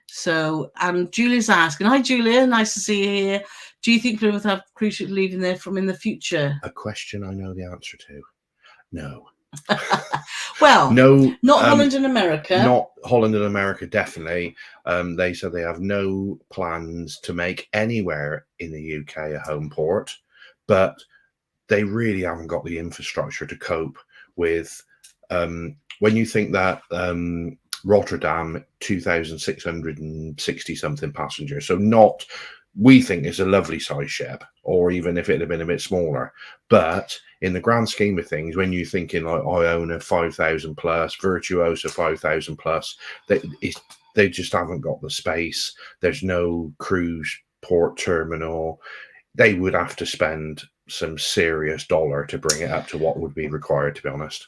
So, and Julia's asking, hi Julia, nice to see you here. Do you think Plymouth have cruise ships leaving there from in the future? A question I know the answer to. No. Well, no, not Holland and America. Not Holland and America, definitely. They said they have no plans to make anywhere in the UK a home port, but they really haven't got the infrastructure to cope with. When you think that Rotterdam, 2,660 something passengers, so not. We think it's a lovely size ship, or even if it had been a bit smaller. But in the grand scheme of things, when you're thinking like I own a 5,000 plus, Virtuoso 5,000 plus, they just haven't got the space. There's no cruise port terminal. They would have to spend some serious dollar to bring it up to what would be required, to be honest.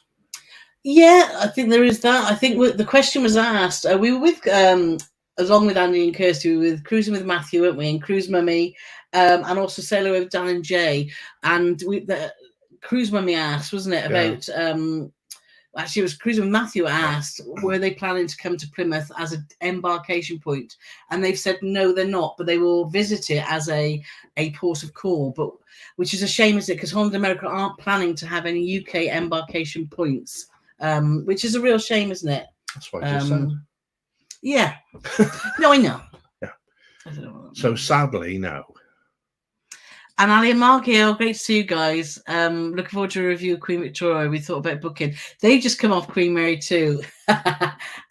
Yeah, I think there is that. I think the question was asked. We were with along with Andy and Kirsty, we were with Cruising with Matthew, weren't we? And Cruise Mummy, and also Sailor with Dan and Jay. And the Cruise Mummy asked, wasn't it, about actually it was Cruising with Matthew asked, were they planning to come to Plymouth as an embarkation point? And they've said no, they're not, but they will visit it as a port of call. But which is a shame, isn't it? Because Holland America aren't planning to have any UK embarkation points, which is a real shame, isn't it? That's what I just said. Yeah. No, I know. Yeah. I don't know what that So means. sadly, no. And Ali and Mark here, great to see you guys. Looking forward to a review of Queen Victoria. We thought about booking. They just come off Queen Mary 2.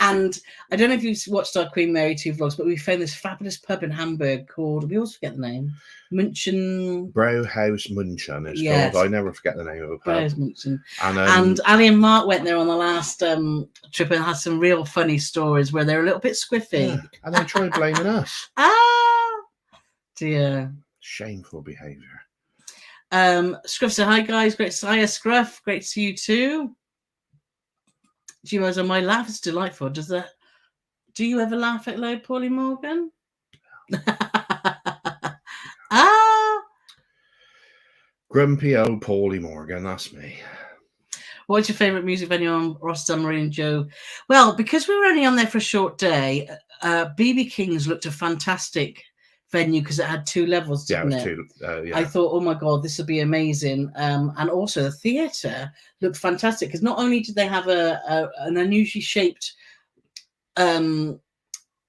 And I don't know if you've watched our Queen Mary 2 vlogs, but we found this fabulous pub in Hamburg called, we always forget the name, München. Brauhaus München is Yes. called. I never forget the name of the pub. Brauhaus München. And Ali and Mark went there on the last trip and had some real funny stories where they're a little bit squiffy. yeah, and they tried blaming us. Ah, dear. Shameful behaviour. Scruff said, hi guys, great to see you, Scruff. Great to see you too. Do you guys my laugh is delightful. Do you ever laugh out loud, Paulie Morgan? Grumpy old Paulie Morgan, that's me. What's your favourite music venue on Rotterdam, Marie and Joe? Well, because we were only on there for a short day, BB King's looked a fantastic venue because it had 2 levels, didn't it? I thought, oh my God, this will be amazing. And also the theatre looked fantastic because not only did they have an unusually shaped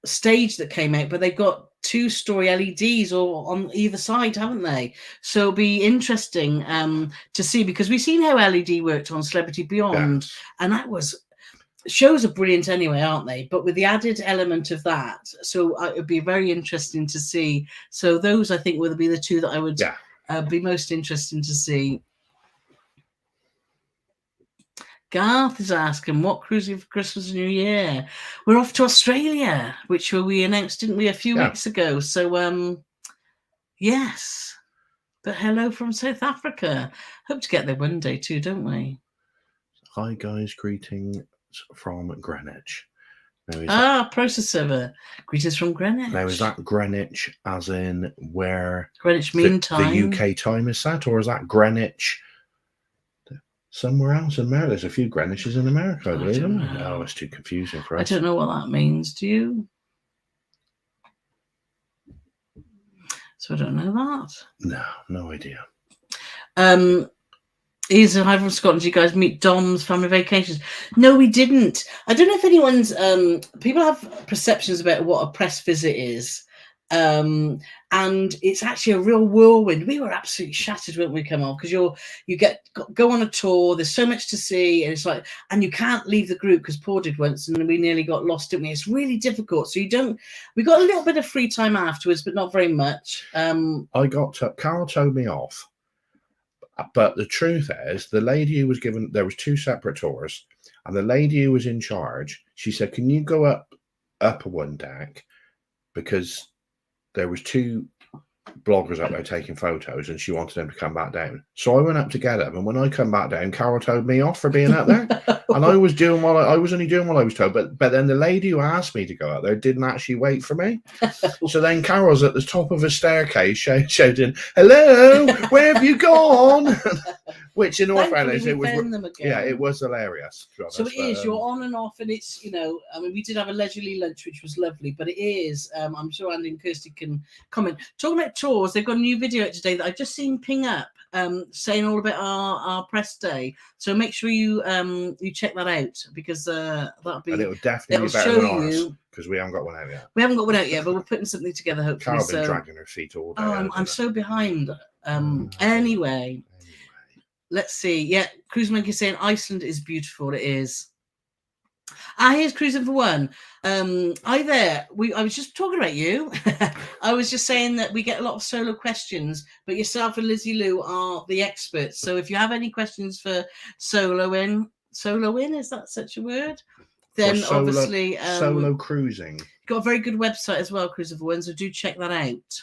stage that came out, but they've got 2-story LEDs all on either side, haven't they? So it'll be interesting to see, because we've seen how LED worked on Celebrity Beyond, and that was, shows are brilliant anyway, aren't they? But with the added element of that, so it would be very interesting to see. So those, I think, will be the 2 that I would be most interesting to see. Garth is asking, what cruise for Christmas and New Year? We're off to Australia, which we announced, didn't we, a few weeks ago? So, yes. But hello from South Africa. Hope to get there one day too, don't we? Hi guys, greetings from Greenwich. Process server. Greetings from Greenwich. Now, is that Greenwich as in where Greenwich Mean Time? The UK time is set, or is that Greenwich somewhere else in America? There's a few Greenwiches in America, I believe. Oh, it's too confusing for us. I don't know what that means. Do you? So I don't know that. No idea. He's hi from Scotland. Did you guys meet Dom's family vacations? No, we didn't. I don't know if anyone's people have perceptions about what a press visit is. And it's actually a real whirlwind. We were absolutely shattered when we come off, because you go on a tour. There's so much to see, and it's like, and you can't leave the group, because Paul did once, and we nearly got lost, didn't we? It's really difficult. So we got a little bit of free time afterwards, but not very much. Carole told me off, but the truth is, the lady who was given, there was 2 separate tours, and the lady who was in charge, she said, "Can you go up one deck?" Because there was 2 bloggers up there taking photos, and she wanted them to come back down. So I went up to get them, and when I come back down, Carole told me off for being up there, and I was only doing what I was told. But then the lady who asked me to go up there didn't actually wait for me. So then Carole's at the top of a staircase shouting, "Hello, where have you gone?" Which, in all fairness, it was hilarious. So it is. You're on and off, and it's, I mean, we did have a leisurely lunch, which was lovely. But it is. I'm sure Andy and Kirsty can comment. Talking about tours, they've got a new video today that I've just seen ping up, saying all about our press day. So make sure you check that out, because that'll be. And it will definitely be better than ours, because we haven't got one out yet. We haven't got one out yet, but we're putting something together, hopefully. Carole's been dragging her feet all day. Oh, I'm so behind. Anyway. Let's see. Yeah, Cruise Monkey saying Iceland is beautiful. It is. Here's Cruising for One. Hi there. I was just talking about you. I was just saying that we get a lot of solo questions, but yourself and Lizzie Lou are the experts. So if you have any questions for soloing, is that such a word? Then obviously solo cruising. Got a very good website as well, Cruising for One. So do check that out.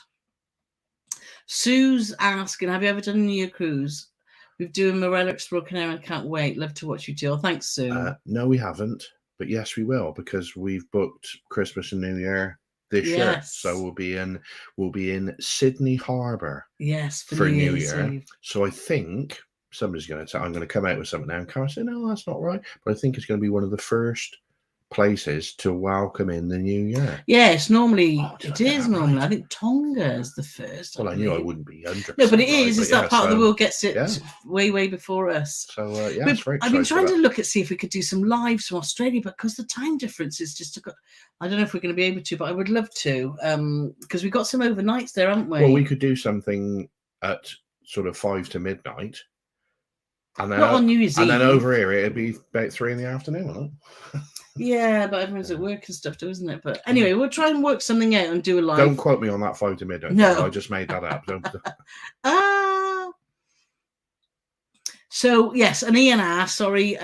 Sue's asking, have you ever done a New Year cruise? We're doing Morella Explore Canary. I can't wait. Love to watch you do. Thanks, Sue. No, we haven't, but yes, we will, because we've booked Christmas and New Year this year. So we'll be in Sydney Harbour. Yes, for New Year. So I think somebody's going to I'm going to come out with something now. And Carole said, "No, that's not right." But I think it's going to be one of the first places to welcome in the new year. Yeah, it's normally, did I it get is that normally. right? I think Tonga is the first. Well, I knew I believe. wouldn't be 100%. No, but it right, is. but It's that part of the world gets it yeah. way before us. So, yeah, it's very I've been exciting. trying to look at see if we could do some lives from Australia, but because the time difference is just, I don't know if we're going to be able to, but I would love to, because we've got some overnights there, haven't we? Well, we could do something at sort of 5 to midnight. And then, Not on New Year's Eve. And then over here, it'd be about 3 in the afternoon, wouldn't it? Yeah, but everyone's at work and stuff, isn't it? But anyway, we'll try and work something out and do a live. Don't quote me on that 5 to midnight. No. I just made that up. So, yes, and Ian asked, sorry,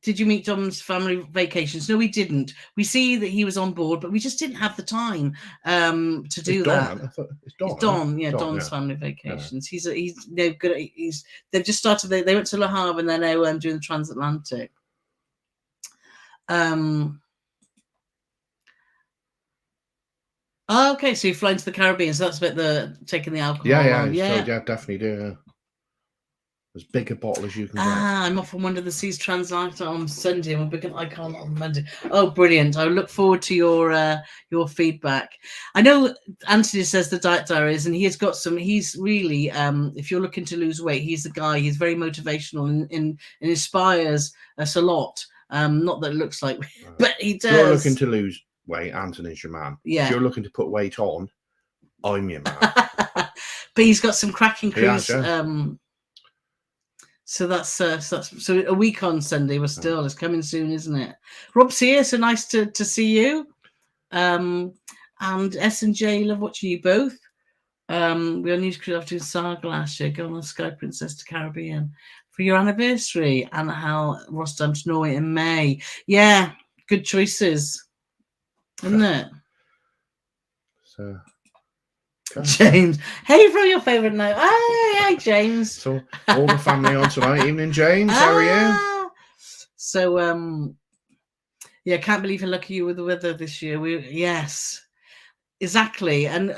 did you meet Dom's family vacations? No, we didn't. We see that he was on board, but we just didn't have the time to do that. It's Don. It's Don, yeah, Don's family vacations. Yeah. He's no good. They've just started. They went to Le Havre and they're now doing the transatlantic. Okay, so you're flying to the Caribbean. So that's about the taking the alcohol. Yeah. So, definitely do. Yeah. As big a bottle as you can get. I'm off on one of the seas transatlantic on Sunday. I can't on Monday. Oh, brilliant! I look forward to your feedback. I know Anthony says the diet diaries, and he has got some. He's really, if you're looking to lose weight, he's the guy. He's very motivational and inspires us a lot. Not that it looks like, but he does. If you're looking to lose weight, Anthony's your man. Yeah. If you're looking to put weight on, I'm your man. But he's got some cracking cruise. So that's so a week on Sunday. We're still, it's coming soon, isn't it? Rob's here, so nice to see you. And S and J, love watching you both. We on News Cruise after Saga last year, going on Sky Princess to Caribbean for your anniversary, and how Rotterdam to Norway in May. Yeah, good choices, isn't it? So. James, hey, from your favourite note. Hey, James. So all the family on tonight. Evening, James. How are you? So yeah, can't believe how lucky you were with the weather this year. Yes, exactly. And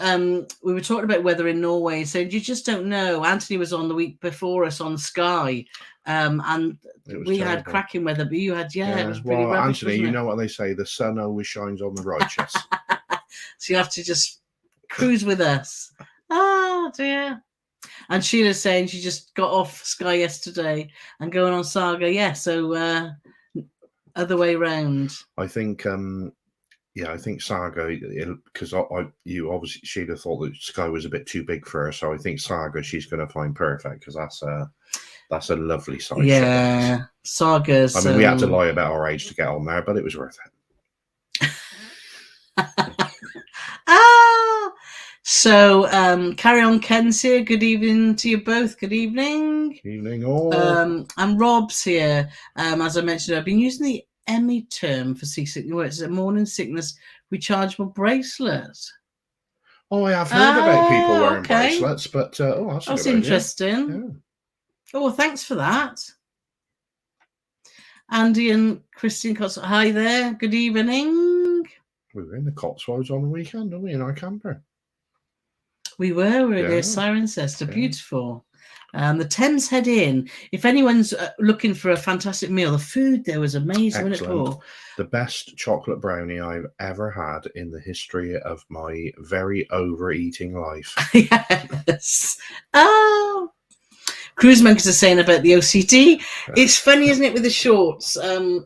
we were talking about weather in Norway, so you just don't know. Anthony was on the week before us on Sky, and we had cracking weather, but you had it was pretty rubbish. Anthony, you know what they say: the sun always shines on the righteous. So you have to just cruise with us. Oh dear. And Sheila's saying she just got off Sky yesterday and going on Saga. Yeah, so other way round. I think I think Saga, because you obviously Sheila thought that Sky was a bit too big for her, so I think Saga she's going to find perfect, because that's a lovely sight. Yeah, Saga's. I mean, we had to lie about our age to get on there, but it was worth it. So carry on, Ken's here. Good evening to you both. Good evening. Good evening all. And Rob's here. As I mentioned, I've been using the Emmy term for seasickness. It's a morning sickness rechargeable bracelet. Oh, I have heard about people wearing bracelets, but that's interesting. Yeah. Oh, thanks for that. Andy and Christine Cotswold, hi there. Good evening. We were in the Cotswolds on the weekend, weren't we, in our camper? We were in the Cirencester. Beautiful. The Thames Head Inn. If anyone's looking for a fantastic meal, the food there was amazing. Wasn't it, Paul? The best chocolate brownie I've ever had in the history of my very overeating life. Yes. Oh. Cruise monkeys are saying about the OCD. It's funny, isn't it, with the shorts?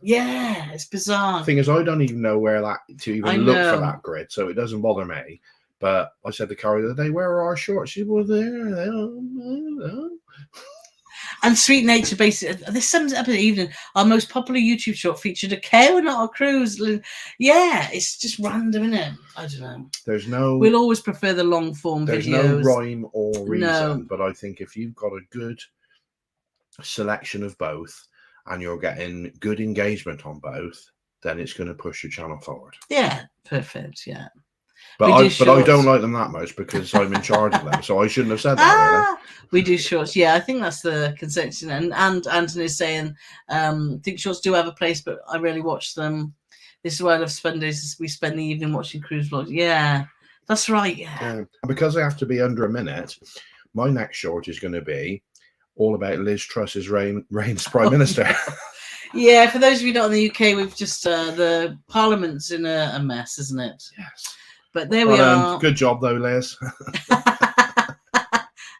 Yeah, it's bizarre. The thing is, I don't even know where to look for that grid, so it doesn't bother me. But I said to Carole the other day, "Where are our shorts?" She said, "Well, there." And Sweet Nature, basically, this sums it up in the evening. Our most popular YouTube short featured a cow and not a cruise. Yeah, it's just random, isn't it? I don't know. We'll always prefer the long form videos. There's no rhyme or reason, but I think if you've got a good selection of both and you're getting good engagement on both, then it's going to push your channel forward. Yeah, perfect. Yeah. But I don't like them that much because I'm in charge of them, so I shouldn't have said that. Really. We do shorts. Yeah, I think that's the consensus. And Anthony's saying, I think shorts do have a place, but I really watch them. This is why I love Sundays. We spend the evening watching cruise vlogs. Yeah, that's right. Yeah. Because I have to be under a minute, my next short is going to be all about Liz Truss's reign as Prime Minister. Yeah, for those of you not in the UK, we've just the Parliament's in a mess, isn't it? Yes. But there we are. Good job though, Liz.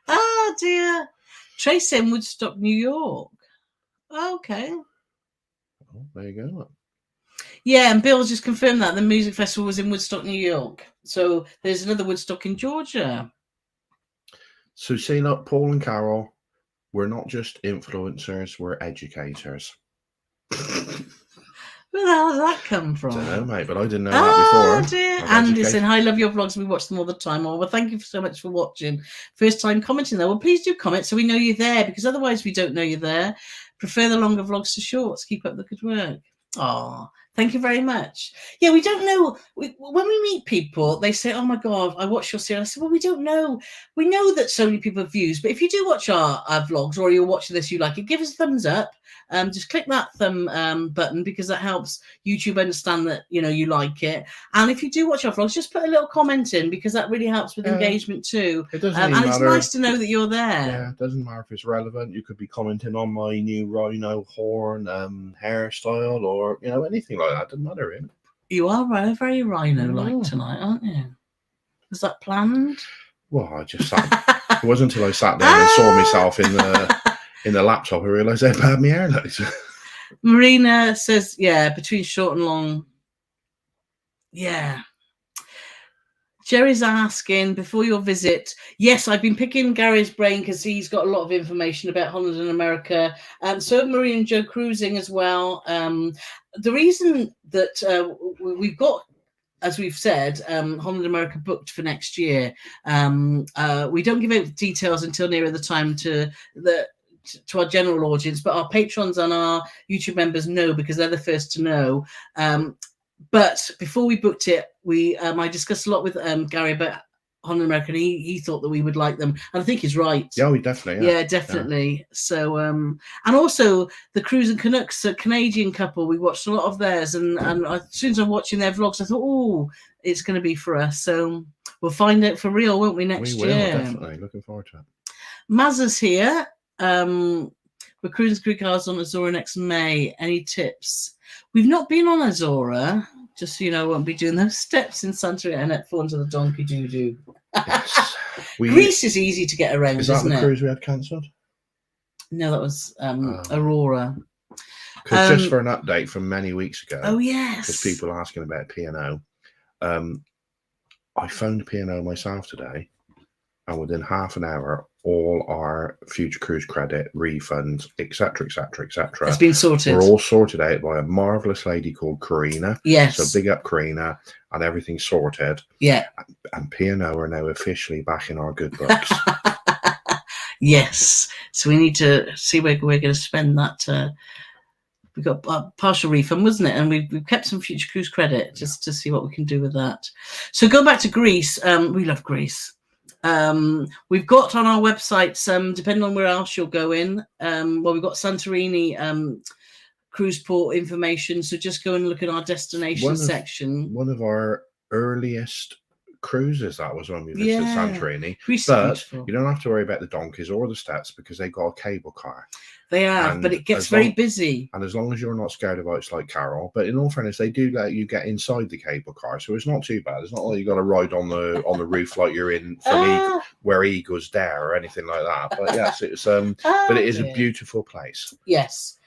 Oh dear. Trace in Woodstock, New York. Okay. Oh, there you go. Yeah, and Bill just confirmed that the music festival was in Woodstock, New York. So there's another Woodstock in Georgia. So see, look, Paul and Carole, we're not just influencers, we're educators. Where the hell did that come from? I don't know, mate, but I didn't know that before. Dear. Andy saying, I love your vlogs. We watch them all the time. Oh, well, thank you so much for watching. First time commenting though. Well, please do comment so we know you're there, because otherwise we don't know you're there. Prefer the longer vlogs to shorts. Keep up the good work. Oh, thank you very much. Yeah, we don't know. When we meet people, they say, oh my God, I watched your series. I said, well, we don't know. We know that so many people have views, but if you do watch our vlogs or you're watching this, you like it, give us a thumbs up. Just click that thumb button, because that helps YouTube understand that, you know, you like it. And if you do watch our vlogs, just put a little comment in, because that really helps with engagement too. It doesn't and matter. It's nice to know that you're there. Yeah, it doesn't matter if it's relevant. You could be commenting on my new rhino horn hairstyle, or, you know, anything like that. Doesn't matter, really. You are very rhino-like tonight, aren't you? Was that planned? Well, I just sat. It wasn't until I sat down and saw myself in the laptop I realised how bad my hair looks. Marina says, yeah, between short and long. Yeah. Jerry's asking, before your visit, yes, I've been picking Gary's brain because he's got a lot of information about Holland and America. So Marie and Joe cruising as well. The reason that we've got, as we've said, Holland America booked for next year. We don't give out details until nearer the time to our general audience, but our patrons and our YouTube members know, because they're the first to know. But before we booked it, I discussed a lot with Gary about Holland America, and he thought that we would like them, and I think he's right. Yeah, we definitely. Yeah, definitely. Yeah. So, and also the Cruise and Canucks, a Canadian couple, we watched a lot of theirs, and as soon as I'm watching their vlogs, I thought, oh, it's going to be for us. So we'll find out for real, won't we, next year? We will, definitely. Looking forward to it. Mazza's here. We're cruising crew cars on Azora next May. Any tips? We've not been on Azora. Just so you know, I won't be doing those steps in Santorini and at Fall into the Donkey Doo-Doo. Yes. Greece is easy to get around, isn't it? Is that the cruise we had cancelled? No, that was Aurora. Because just for an update from many weeks ago. Oh, yes. Because people are asking about P&O. I phoned P&O myself today, and within half an hour, all our future cruise credit refunds, etc., it's been sorted. We're all sorted out by a marvelous lady called Karina. Yes. So big up Karina, and everything's sorted. Yeah. And P&O are now officially back in our good books. Yes. So we need to see where we're going to spend that. We got a partial refund, wasn't it? And we've kept some future cruise credit just to see what we can do with that. So go back to Greece. We love Greece. We've got on our website, depending on where else you're going, well, we've got Santorini cruise port information, so just go and look at our destination section. One of our earliest cruises, that was when we visited Santorini. But you don't have to worry about the donkeys or the steps, because they've got a cable car. They have, but it gets very busy. And as long as you're not scared of heights like Carole, but in all fairness, they do let you get inside the cable car, so it's not too bad. It's not like you got to ride on the roof like you're in where Eagle's Dare or anything like that. But yes, it's but it is a beautiful place. Yes.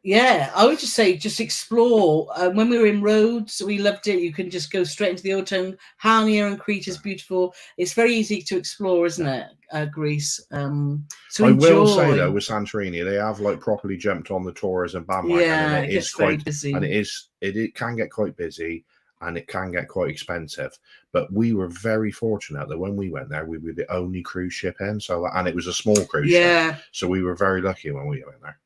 Yeah, I would just say just explore. When we were in Rhodes, we loved it. You can just go straight into the old town. Hania and Crete is beautiful. It's very easy to explore, isn't it? Greece. So I will say though, with Santorini, they have like properly jumped on the tourism bandwagon. Yeah, and it is quite busy, and it can get quite busy, and it can get quite expensive. But we were very fortunate that when we went there, we were the only cruise ship in. So, and it was a small cruise ship. So we were very lucky when we went there.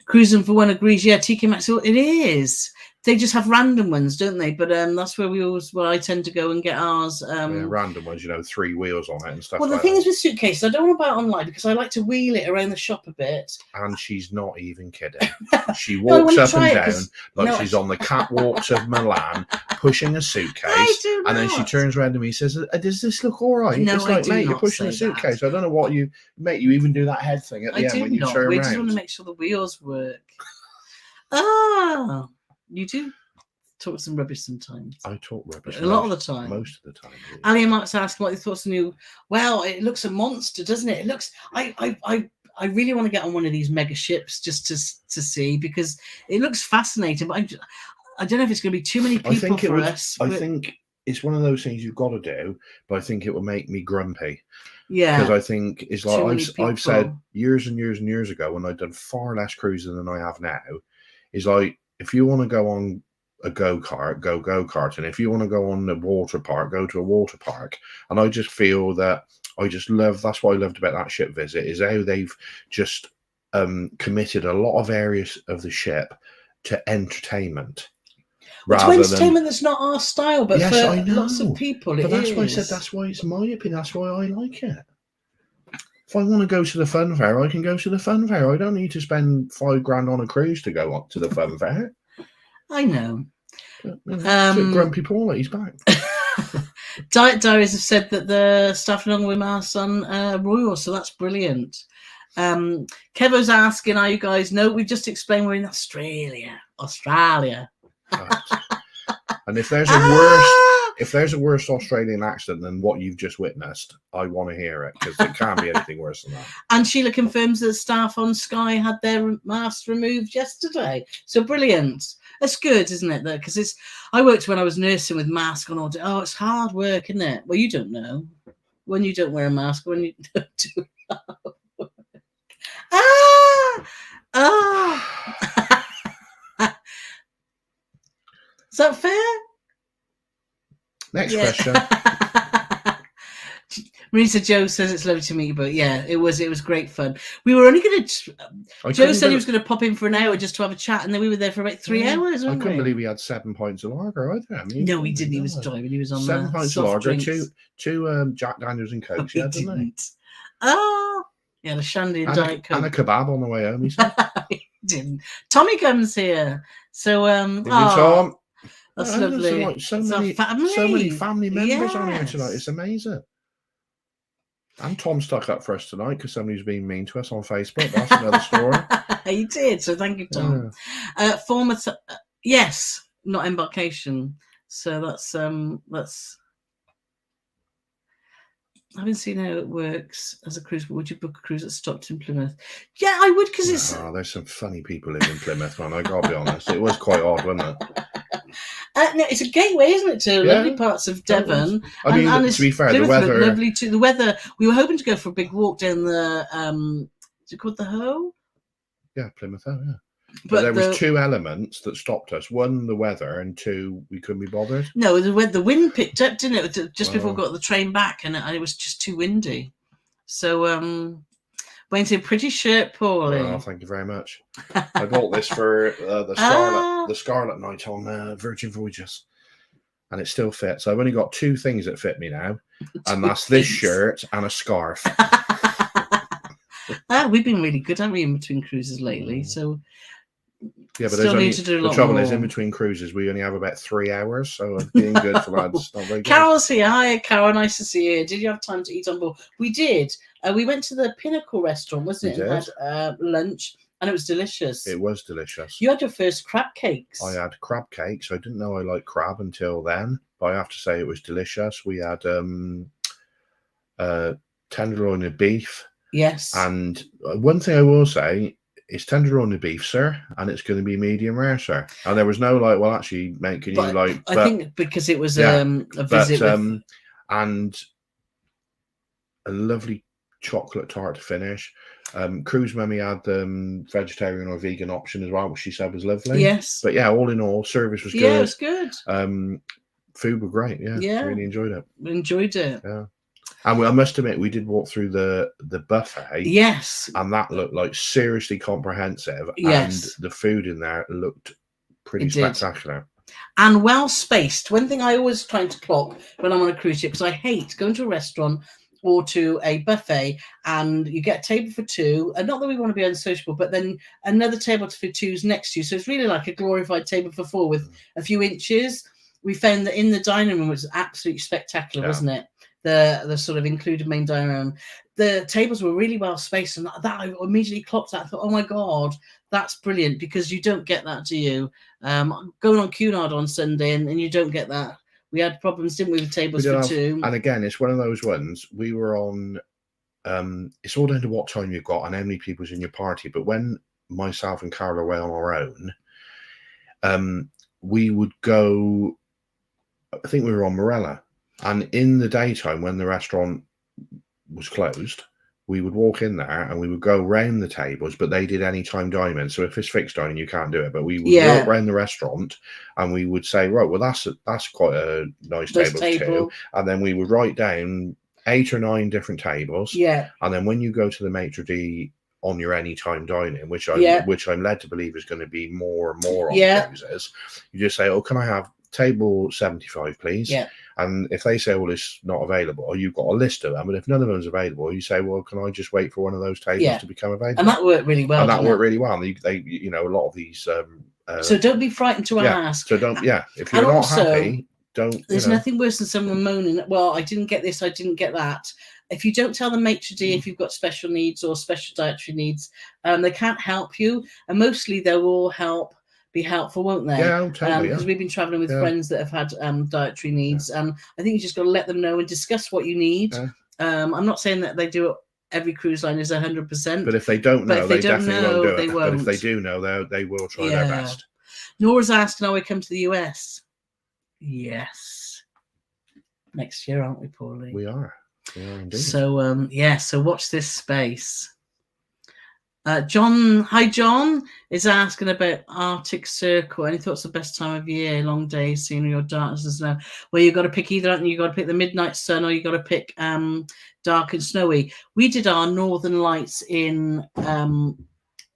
Cruising for One agrees. Yeah, TK Maxx. It is. They just have random ones, don't they? But that's where I tend to go and get ours. Random ones, 3 wheels on it and stuff. Well, the thing is with suitcases, I don't want to buy it online because I like to wheel it around the shop a bit. And she's not even kidding. She walks up and down like she's on the catwalks of Milan, pushing a I suitcase, do and then she not. turns around to me and says, "Does this look all right?" No, it's I like, do mate, you're not pushing a say that. suitcase. I don't know what you, mate. You even do that head thing at the I end do when you not. turn We around. just want to make sure the wheels work. Ah, you do talk some rubbish sometimes. I talk rubbish A lot of the time. Most of the time. Ali Mark's asking what your thoughts on you. Well, it looks a monster, doesn't it? It looks. I really want to get on one of these mega ships just to see, because it looks fascinating. But I don't know if it's going to be too many people for us. I think it's one of those things you've got to do, but I think it will make me grumpy. Yeah, because I think it's like I've said years and years and years ago when I'd done far less cruising than I have now. Is like, if you want to go on a go-kart, go go-karting. If you want to go on a water park, go to a water park. And I just feel that I just love, that's what I loved about that ship visit, is how they've just committed a lot of areas of the ship to entertainment. To entertainment that's not our style, but yes, for I know. lots of people but that's is. Why I said that's why it's my opinion. That's why I like it. If I want to go to the fun fair, I can go to the fun fair. I don't need to spend $5,000 on a cruise to go on to the fun fair. I know. Grumpy Paul, he's back. Diet Diaries have said that the staff along with us on Royal, so that's brilliant. Kevo's asking, are you guys? No, we just explained we're in Australia. Right. And if there's a worse Australian accent than what you've just witnessed, I want to hear it, because it can't be anything worse than that. And Sheila confirms that staff on Sky had their masks removed yesterday. So brilliant. That's good, isn't it? Because I worked when I was nursing with mask on all day. Oh, it's hard work, isn't it? Well, you don't know when you don't wear a mask, when you don't do it. Is that fair? Next question. Marisa Joe says it's lovely to meet you, but yeah, it was great fun. We were only going to. Joe said he was going to pop in for an hour just to have a chat, and then we were there for about 3 hours. I couldn't believe he had 7 pints of lager either. I mean, no, he didn't. He was diving. He was on 7 pints of lager, two Jack Daniels and Coke. He didn't. Oh, yeah, the shandy and Diet Coke and a kebab on the way home. He said. He didn't. Tommy comes here, so Tom. That's lovely. Like, so many family members on here tonight. It's amazing. And Tom stuck up for us tonight because somebody's been mean to us on Facebook. That's another story. He did. So thank you, Tom. Yeah. Yes, not embarkation. So that's. I haven't seen how it works as a cruise, but would you book a cruise at Stockton, Plymouth? Yeah, I would, because it's. There's some funny people live in Plymouth, man. I gotta be honest. It was quite odd, wasn't it? No, it's a gateway, isn't it, to lovely parts of Devon? I mean, to be fair, Plymouth, the weather. Lovely too. The weather. We were hoping to go for a big walk down the. Is it called the Hoe? Yeah, Plymouth Hoe. Yeah. But there was 2 elements that stopped us. 1, the weather, and 2, we couldn't be bothered. No, the wind picked up, didn't it? Just before we got the train back, and it was just too windy. So, went to a pretty shirt, Paulie. Oh, thank you very much. I bought this for the Scarlet Night on Virgin Voyages, and it still fits. So I've only got 2 things that fit me now, and that's this shirt and a scarf. We've been really good, haven't we, in between cruises lately? So. Yeah, but the trouble is, in between cruises, we only have about 3 hours, so being good for lads. Not very good. Carole's here. Hi, Carole. Nice to see you. Did you have time to eat on board? We did. We went to the Pinnacle restaurant, wasn't it? And had lunch, and it was delicious. It was delicious. You had your first crab cakes. I had crab cakes. I didn't know I liked crab until then, but I have to say it was delicious. We had tenderloin of beef. Yes. And one thing I will say, it's tenderloin of beef, sir, and it's going to be medium rare, sir. And there was no like, well, actually, mate, can you like? I think because it was a visit, and a lovely chocolate tart to finish. Cruise Mummy had vegetarian or vegan option as well, which she said was lovely. Yes, but yeah, all in all, service was good. Yeah, it was good. Food were great. Yeah, really enjoyed it. Enjoyed it. Yeah. And I must admit, we did walk through the buffet. Yes. And that looked like seriously comprehensive. Yes. And the food in there looked pretty spectacular. And well spaced. One thing I always try to clock when I'm on a cruise ship, because I hate going to a restaurant or to a buffet and you get a table for 2. And not that we want to be unsociable, but then another table for 2's next to you. So it's really like a glorified table for 4 with a few inches. we found that in the dining room, it was absolutely spectacular, wasn't it? The sort of included main dining room. The tables were really well spaced, and that I immediately clocked that. I thought, oh my God, that's brilliant, because you don't get that, do you? Going on Cunard on Sunday, and you don't get that. We had problems, didn't we, with tables for two? And again, it's one of those ones. We were on. It's all down to what time you've got and how many people's in your party. But when myself and Carole were away on our own, we would go. I think we were on Morella, and in the daytime when the restaurant was closed, we would walk in there and we would go round the tables, but they did anytime dining. So if it's fixed dining, you can't do it. But we would walk around the restaurant and we would say, right, well, that's quite a nice table too. And then we would write down 8 or 9 different tables. Yeah. And then when you go to the Maitre d' on your anytime dining, which I'm led to believe is going to be more and more on cruises, you just say, oh, can I have table 75, please? Yeah. And if they say, well, it's not available, you've got a list of them. And if none of them is available, you say, well, can I just wait for one of those tables to become available? And that worked really well. And that worked really well. They, you know, a lot of these. So don't be frightened to ask. So don't. Yeah. If you're not happy, don't. There's nothing worse than someone moaning, well, I didn't get this, I didn't get that. If you don't tell the maitre d' if you've got special needs or special dietary needs, they can't help you. And mostly they will be helpful, won't they? Yeah, totally. Because we've been traveling with friends that have had dietary needs, and I think you just got to let them know and discuss what you need. I'm not saying that they do it. Every cruise line is 100%. But if they don't know, they definitely won't do it. But if they do know, they will try their best. Nora's asking, are we come to the US? Yes. Next year, aren't we, Paulie? We are. We are indeed. So, so watch this space. John is asking about Arctic Circle. Any thoughts the best time of year? Long days, scenery, or darkness? Now, well, you've got to pick either, haven't you? You've got to pick the midnight sun, or you've got to pick dark and snowy. We did our Northern Lights in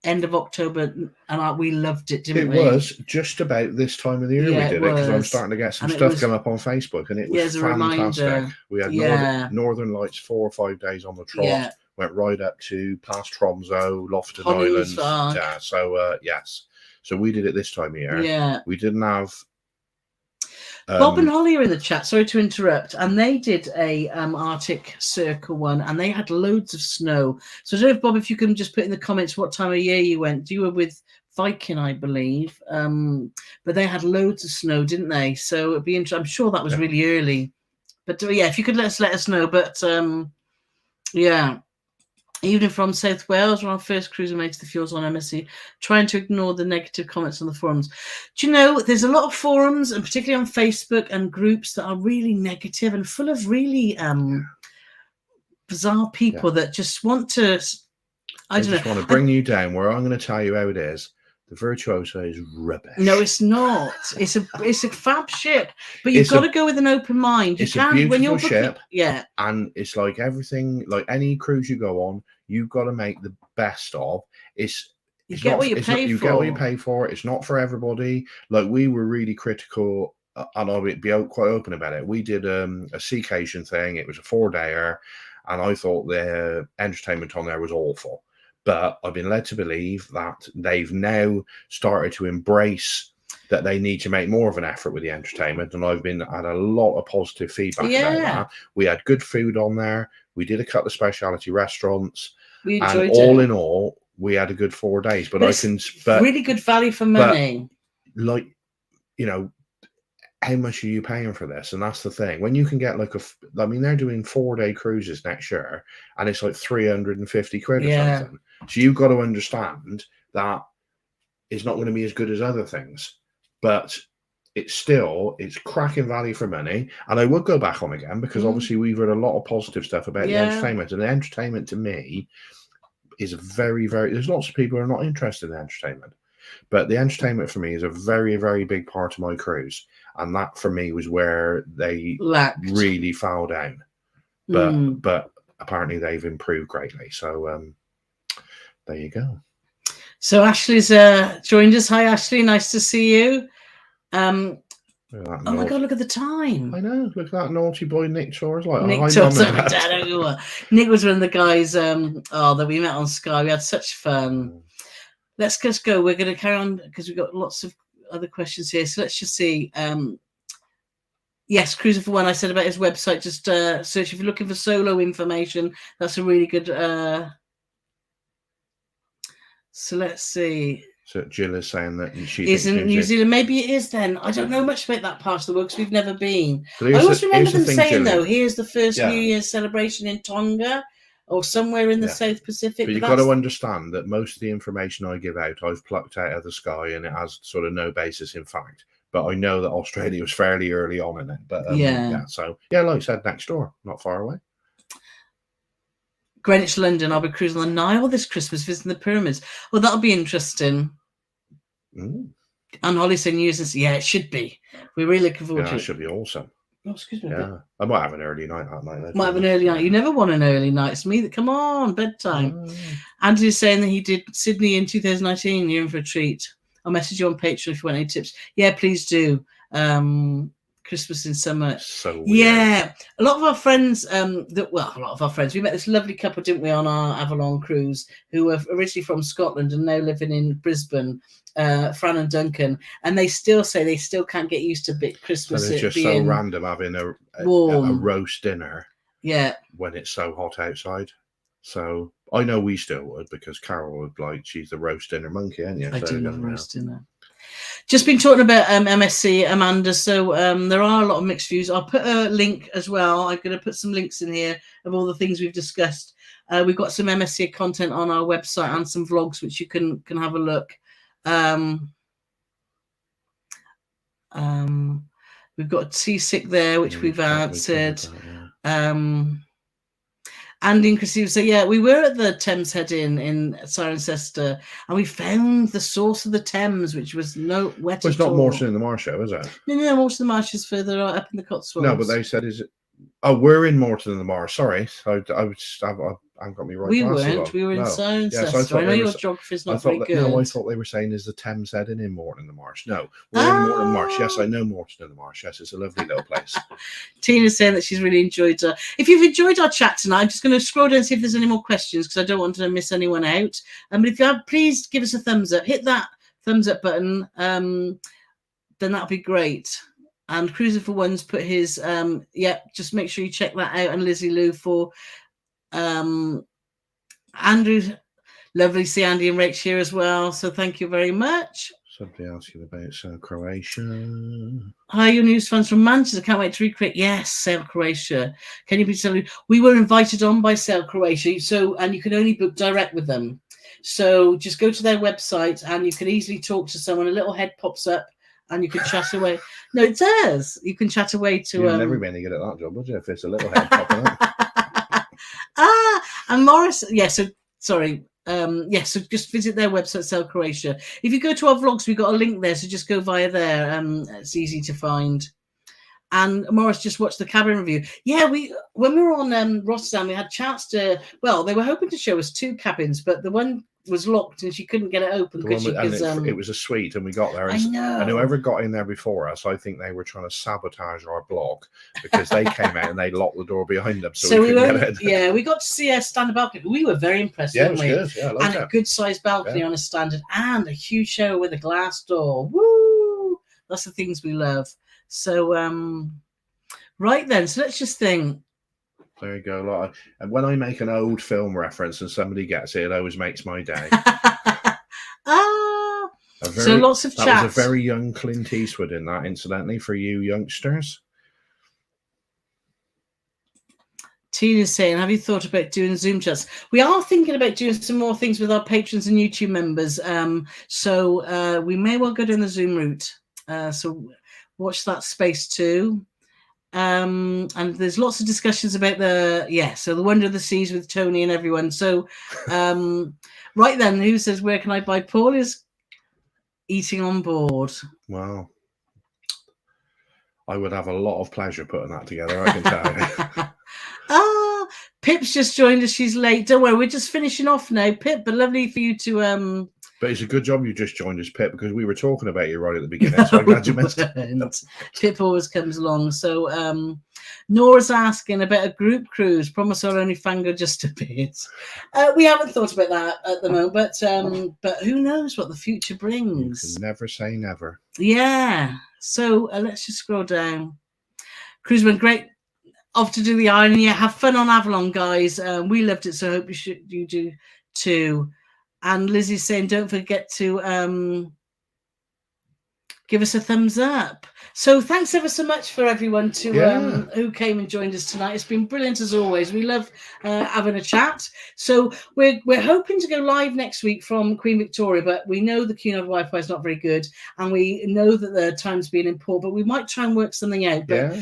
end of October, and we loved it, didn't we? It was just about this time of the year we did it, because I'm starting to get some stuff come up on Facebook, and it was fantastic. We had Northern Lights 4 or 5 days on the trot. Went right up to past Tromso, Lofton Island. Yeah, so yes. So we did it this time of year. Yeah. We didn't have Bob and Holly are in the chat. Sorry to interrupt. And they did a Arctic Circle one, and they had loads of snow. So I don't know if, Bob, if you can just put in the comments what time of year you went. You were with Viking, I believe. But they had loads of snow, didn't they? So it'd be interesting. I'm sure that was really early. But if you could let us know. But even from South Wales, on our first cruise we made to the fjords on MSC, trying to ignore the negative comments on the forums. Do you know, there's a lot of forums, and particularly on Facebook, and groups that are really negative and full of really bizarre people that just want to, I don't know. Just want to bring you down, where I'm going to tell you how it is. The Virtuoso is rubbish. No, it's not. It's a fab ship, but you've got to go with an open mind. It's a beautiful ship, and it's like everything, like any cruise you go on, you've got to make the best of. You get what you pay for. It's not for everybody. Like, we were really critical, and I'll be quite open about it. We did a Seacation thing. It was a 4-dayer, and I thought the entertainment on there was awful. But I've been led to believe that they've now started to embrace that they need to make more of an effort with the entertainment. And I've had a lot of positive feedback about that. We had good food on there. We did a couple of specialty restaurants. We enjoyed it. All in all, we had a good 4 days. But really good value for money. But, how much are you paying for this? And that's the thing. When you can get they're doing 4-day cruises next year, and it's like 350 quid or something. So you've got to understand that it's not going to be as good as other things, but it's cracking value for money. And I would go back on again, because obviously we've heard a lot of positive stuff about the entertainment, and the entertainment to me is very, very, there's lots of people who are not interested in entertainment, but the entertainment for me is a very, very big part of my cruise. And that for me was where they really fell down. But apparently they've improved greatly. So there you go. So Ashley's joined us. Hi, Ashley. Nice to see you. Oh my God, look at the time. I know. Look at that naughty boy Nick Shores. Nick was one of the guys that we met on Sky. We had such fun. Let's just go. We're going to carry on because we've got lots of other questions here. So let's just see. Yes, Cruiser for One. I said about his website. Just search if you're looking for solo information. That's a really good. So let's see. So Jill is saying that she Is thinks in New Zealand. Maybe it is then. I don't know much about that part of the world because we've never been. I always remember them saying, though, here's the first New Year's celebration in Tonga or somewhere in the South Pacific. But you've got to understand that most of the information I give out, I've plucked out of the sky and it has sort of no basis in fact. But I know that Australia was fairly early on in it. But so, like I said, next door, not far away. Greenwich, London. I'll be cruising on the Nile this Christmas, visiting the pyramids. Well, that'll be interesting. Mm. And Holly saying news, it should be. We're really looking forward to it. It should be awesome. Oh, excuse me. Yeah, I might have an early night that night. Might have an early night. You never want an early night. It's me that come on bedtime. Andrew's saying that he did Sydney in 2019. You're in for a treat. I'll message you on Patreon if you want any tips. Yeah, please do. Christmas in summer. So weird. Yeah, a lot of our friends. A lot of our friends. We met this lovely couple, didn't we, on our Avalon cruise, who were originally from Scotland and now living in Brisbane. Fran and Duncan, and they still say they still can't get used to Christmas. So it's just so random having a roast dinner. Yeah, when it's so hot outside. So I know we still would because Carole would like she's the roast dinner monkey, ain't you? I do love roast dinner. Just been talking about MSC, Amanda. So there are a lot of mixed views. I'll put a link as well. I'm going to put some links in here of all the things we've discussed. We've got some MSC content on our website and some vlogs which you can have a look. We've got Seasick there, which we've answered. Andy and Christine say, we were at the Thames Head Inn in Cirencester, and we found the source of the Thames, which was no wet. Well, it's not Moreton in the Marsh, is it? No, Moreton in the Marsh is further up in the Cotswolds. No, but they said, is it? Oh, we're in Moreton in the Marsh. Sorry, I haven't got me right. We weren't. We were in Cirencester. I know your geography's not very good. No, I thought they were saying is the Thames Head in Moreton in the Marsh. No, we're in Moreton in the Marsh. Yes, I know Moreton in the Marsh. Yes, it's a lovely little place. Tina's saying that she's really enjoyed it. If you've enjoyed our chat tonight, I'm just going to scroll down and see if there's any more questions because I don't want to miss anyone out. But if you have, please give us a thumbs up. Hit that thumbs up button. Then that'll be great. And Cruiser for One's put his just make sure you check that out. And Lizzie Lou for Andrew, lovely to see Andy and Rach here as well. So thank you very much. Somebody asking about Croatia. Hi, your news fans from Manchester. Can't wait to recreate. Yes, Sail Croatia. Can you please tell me? We were invited on by Sail Croatia, and you can only book direct with them. So just go to their website and you can easily talk to someone. A little head pops up and you can chat away. No, it does. You can chat away to. You'd never be any good at that job, would you? If it's a little head popping up. And Morris, so sorry. So just visit their website, Sail Croatia. If you go to our vlogs, we've got a link there, so just go via there. It's easy to find. And Morris just watched the cabin review. Yeah, when we were on Rotterdam, we had a chance to. Well, they were hoping to show us 2 cabins, but the one was locked and she couldn't get it open because it was a suite, and we got there. And whoever got in there before us, I think they were trying to sabotage our blog because they came out and they locked the door behind them, so we couldn't get it. Yeah, we got to see a standard balcony. We were very impressed, weren't we? Good. Yeah, and a good sized balcony on a standard, and a huge shower with a glass door. Woo! That's the things we love. So, right then. So let's just think. There you go. And when I make an old film reference and somebody gets it, it always makes my day. So lots of chat. That was a very young Clint Eastwood in that, incidentally, for you youngsters. Tina's saying, have you thought about doing Zoom chats? We are thinking about doing some more things with our patrons and YouTube members. So we may well go down the Zoom route. So watch that space too. And there's lots of discussions about the Wonder of the Seas with Tony and everyone. So right then, who says where can I buy? Paul is eating on board. Wow, I would have a lot of pleasure putting that together, I can tell you. Pip's just joined us. She's late. Don't worry, we're just finishing off now, Pip, but lovely for you to But it's a good job you just joined us, Pip, because we were talking about you right at the beginning. So I'm glad you missed it. Pip always comes along. So Nora's asking about a group cruise. Promise I'll only fango just a bit. We haven't thought about that at the moment, but who knows what the future brings? You can never say never. Yeah. So let's just scroll down. Cruise went great. Off to do the island. Yeah, have fun on Avalon, guys. We loved it, so I hope you do too. And Lizzie's saying, don't forget to give us a thumbs up. So thanks ever so much for everyone who came and joined us tonight. It's been brilliant as always. We love having a chat. So we're hoping to go live next week from Queen Victoria, but we know the Cunard Wi-Fi is not very good, and we know that the time's being in port, but we might try and work something out. But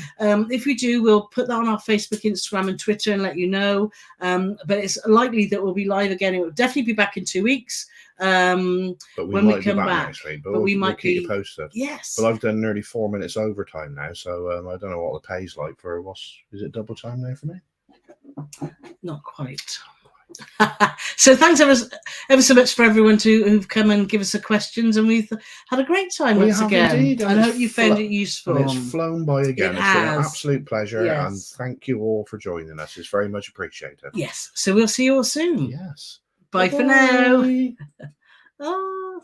if we do, we'll put that on our Facebook, Instagram, and Twitter and let you know. But it's likely that we'll be live again. It will definitely be back in 2 weeks. But when we come back next week, but we might keep you posted. Yes. But I've done nearly 4 minutes overtime now, so I don't know what the pay's like for is it double time now for me? Not quite. So thanks ever so much for everyone who've come and give us the questions, and we've had a great time once again. Indeed, and I hope you found it useful. And it's flown by again. It's been an absolute pleasure, yes. And thank you all for joining us. It's very much appreciated. Yes. So we'll see you all soon. Yes. Bye. For now. Oh.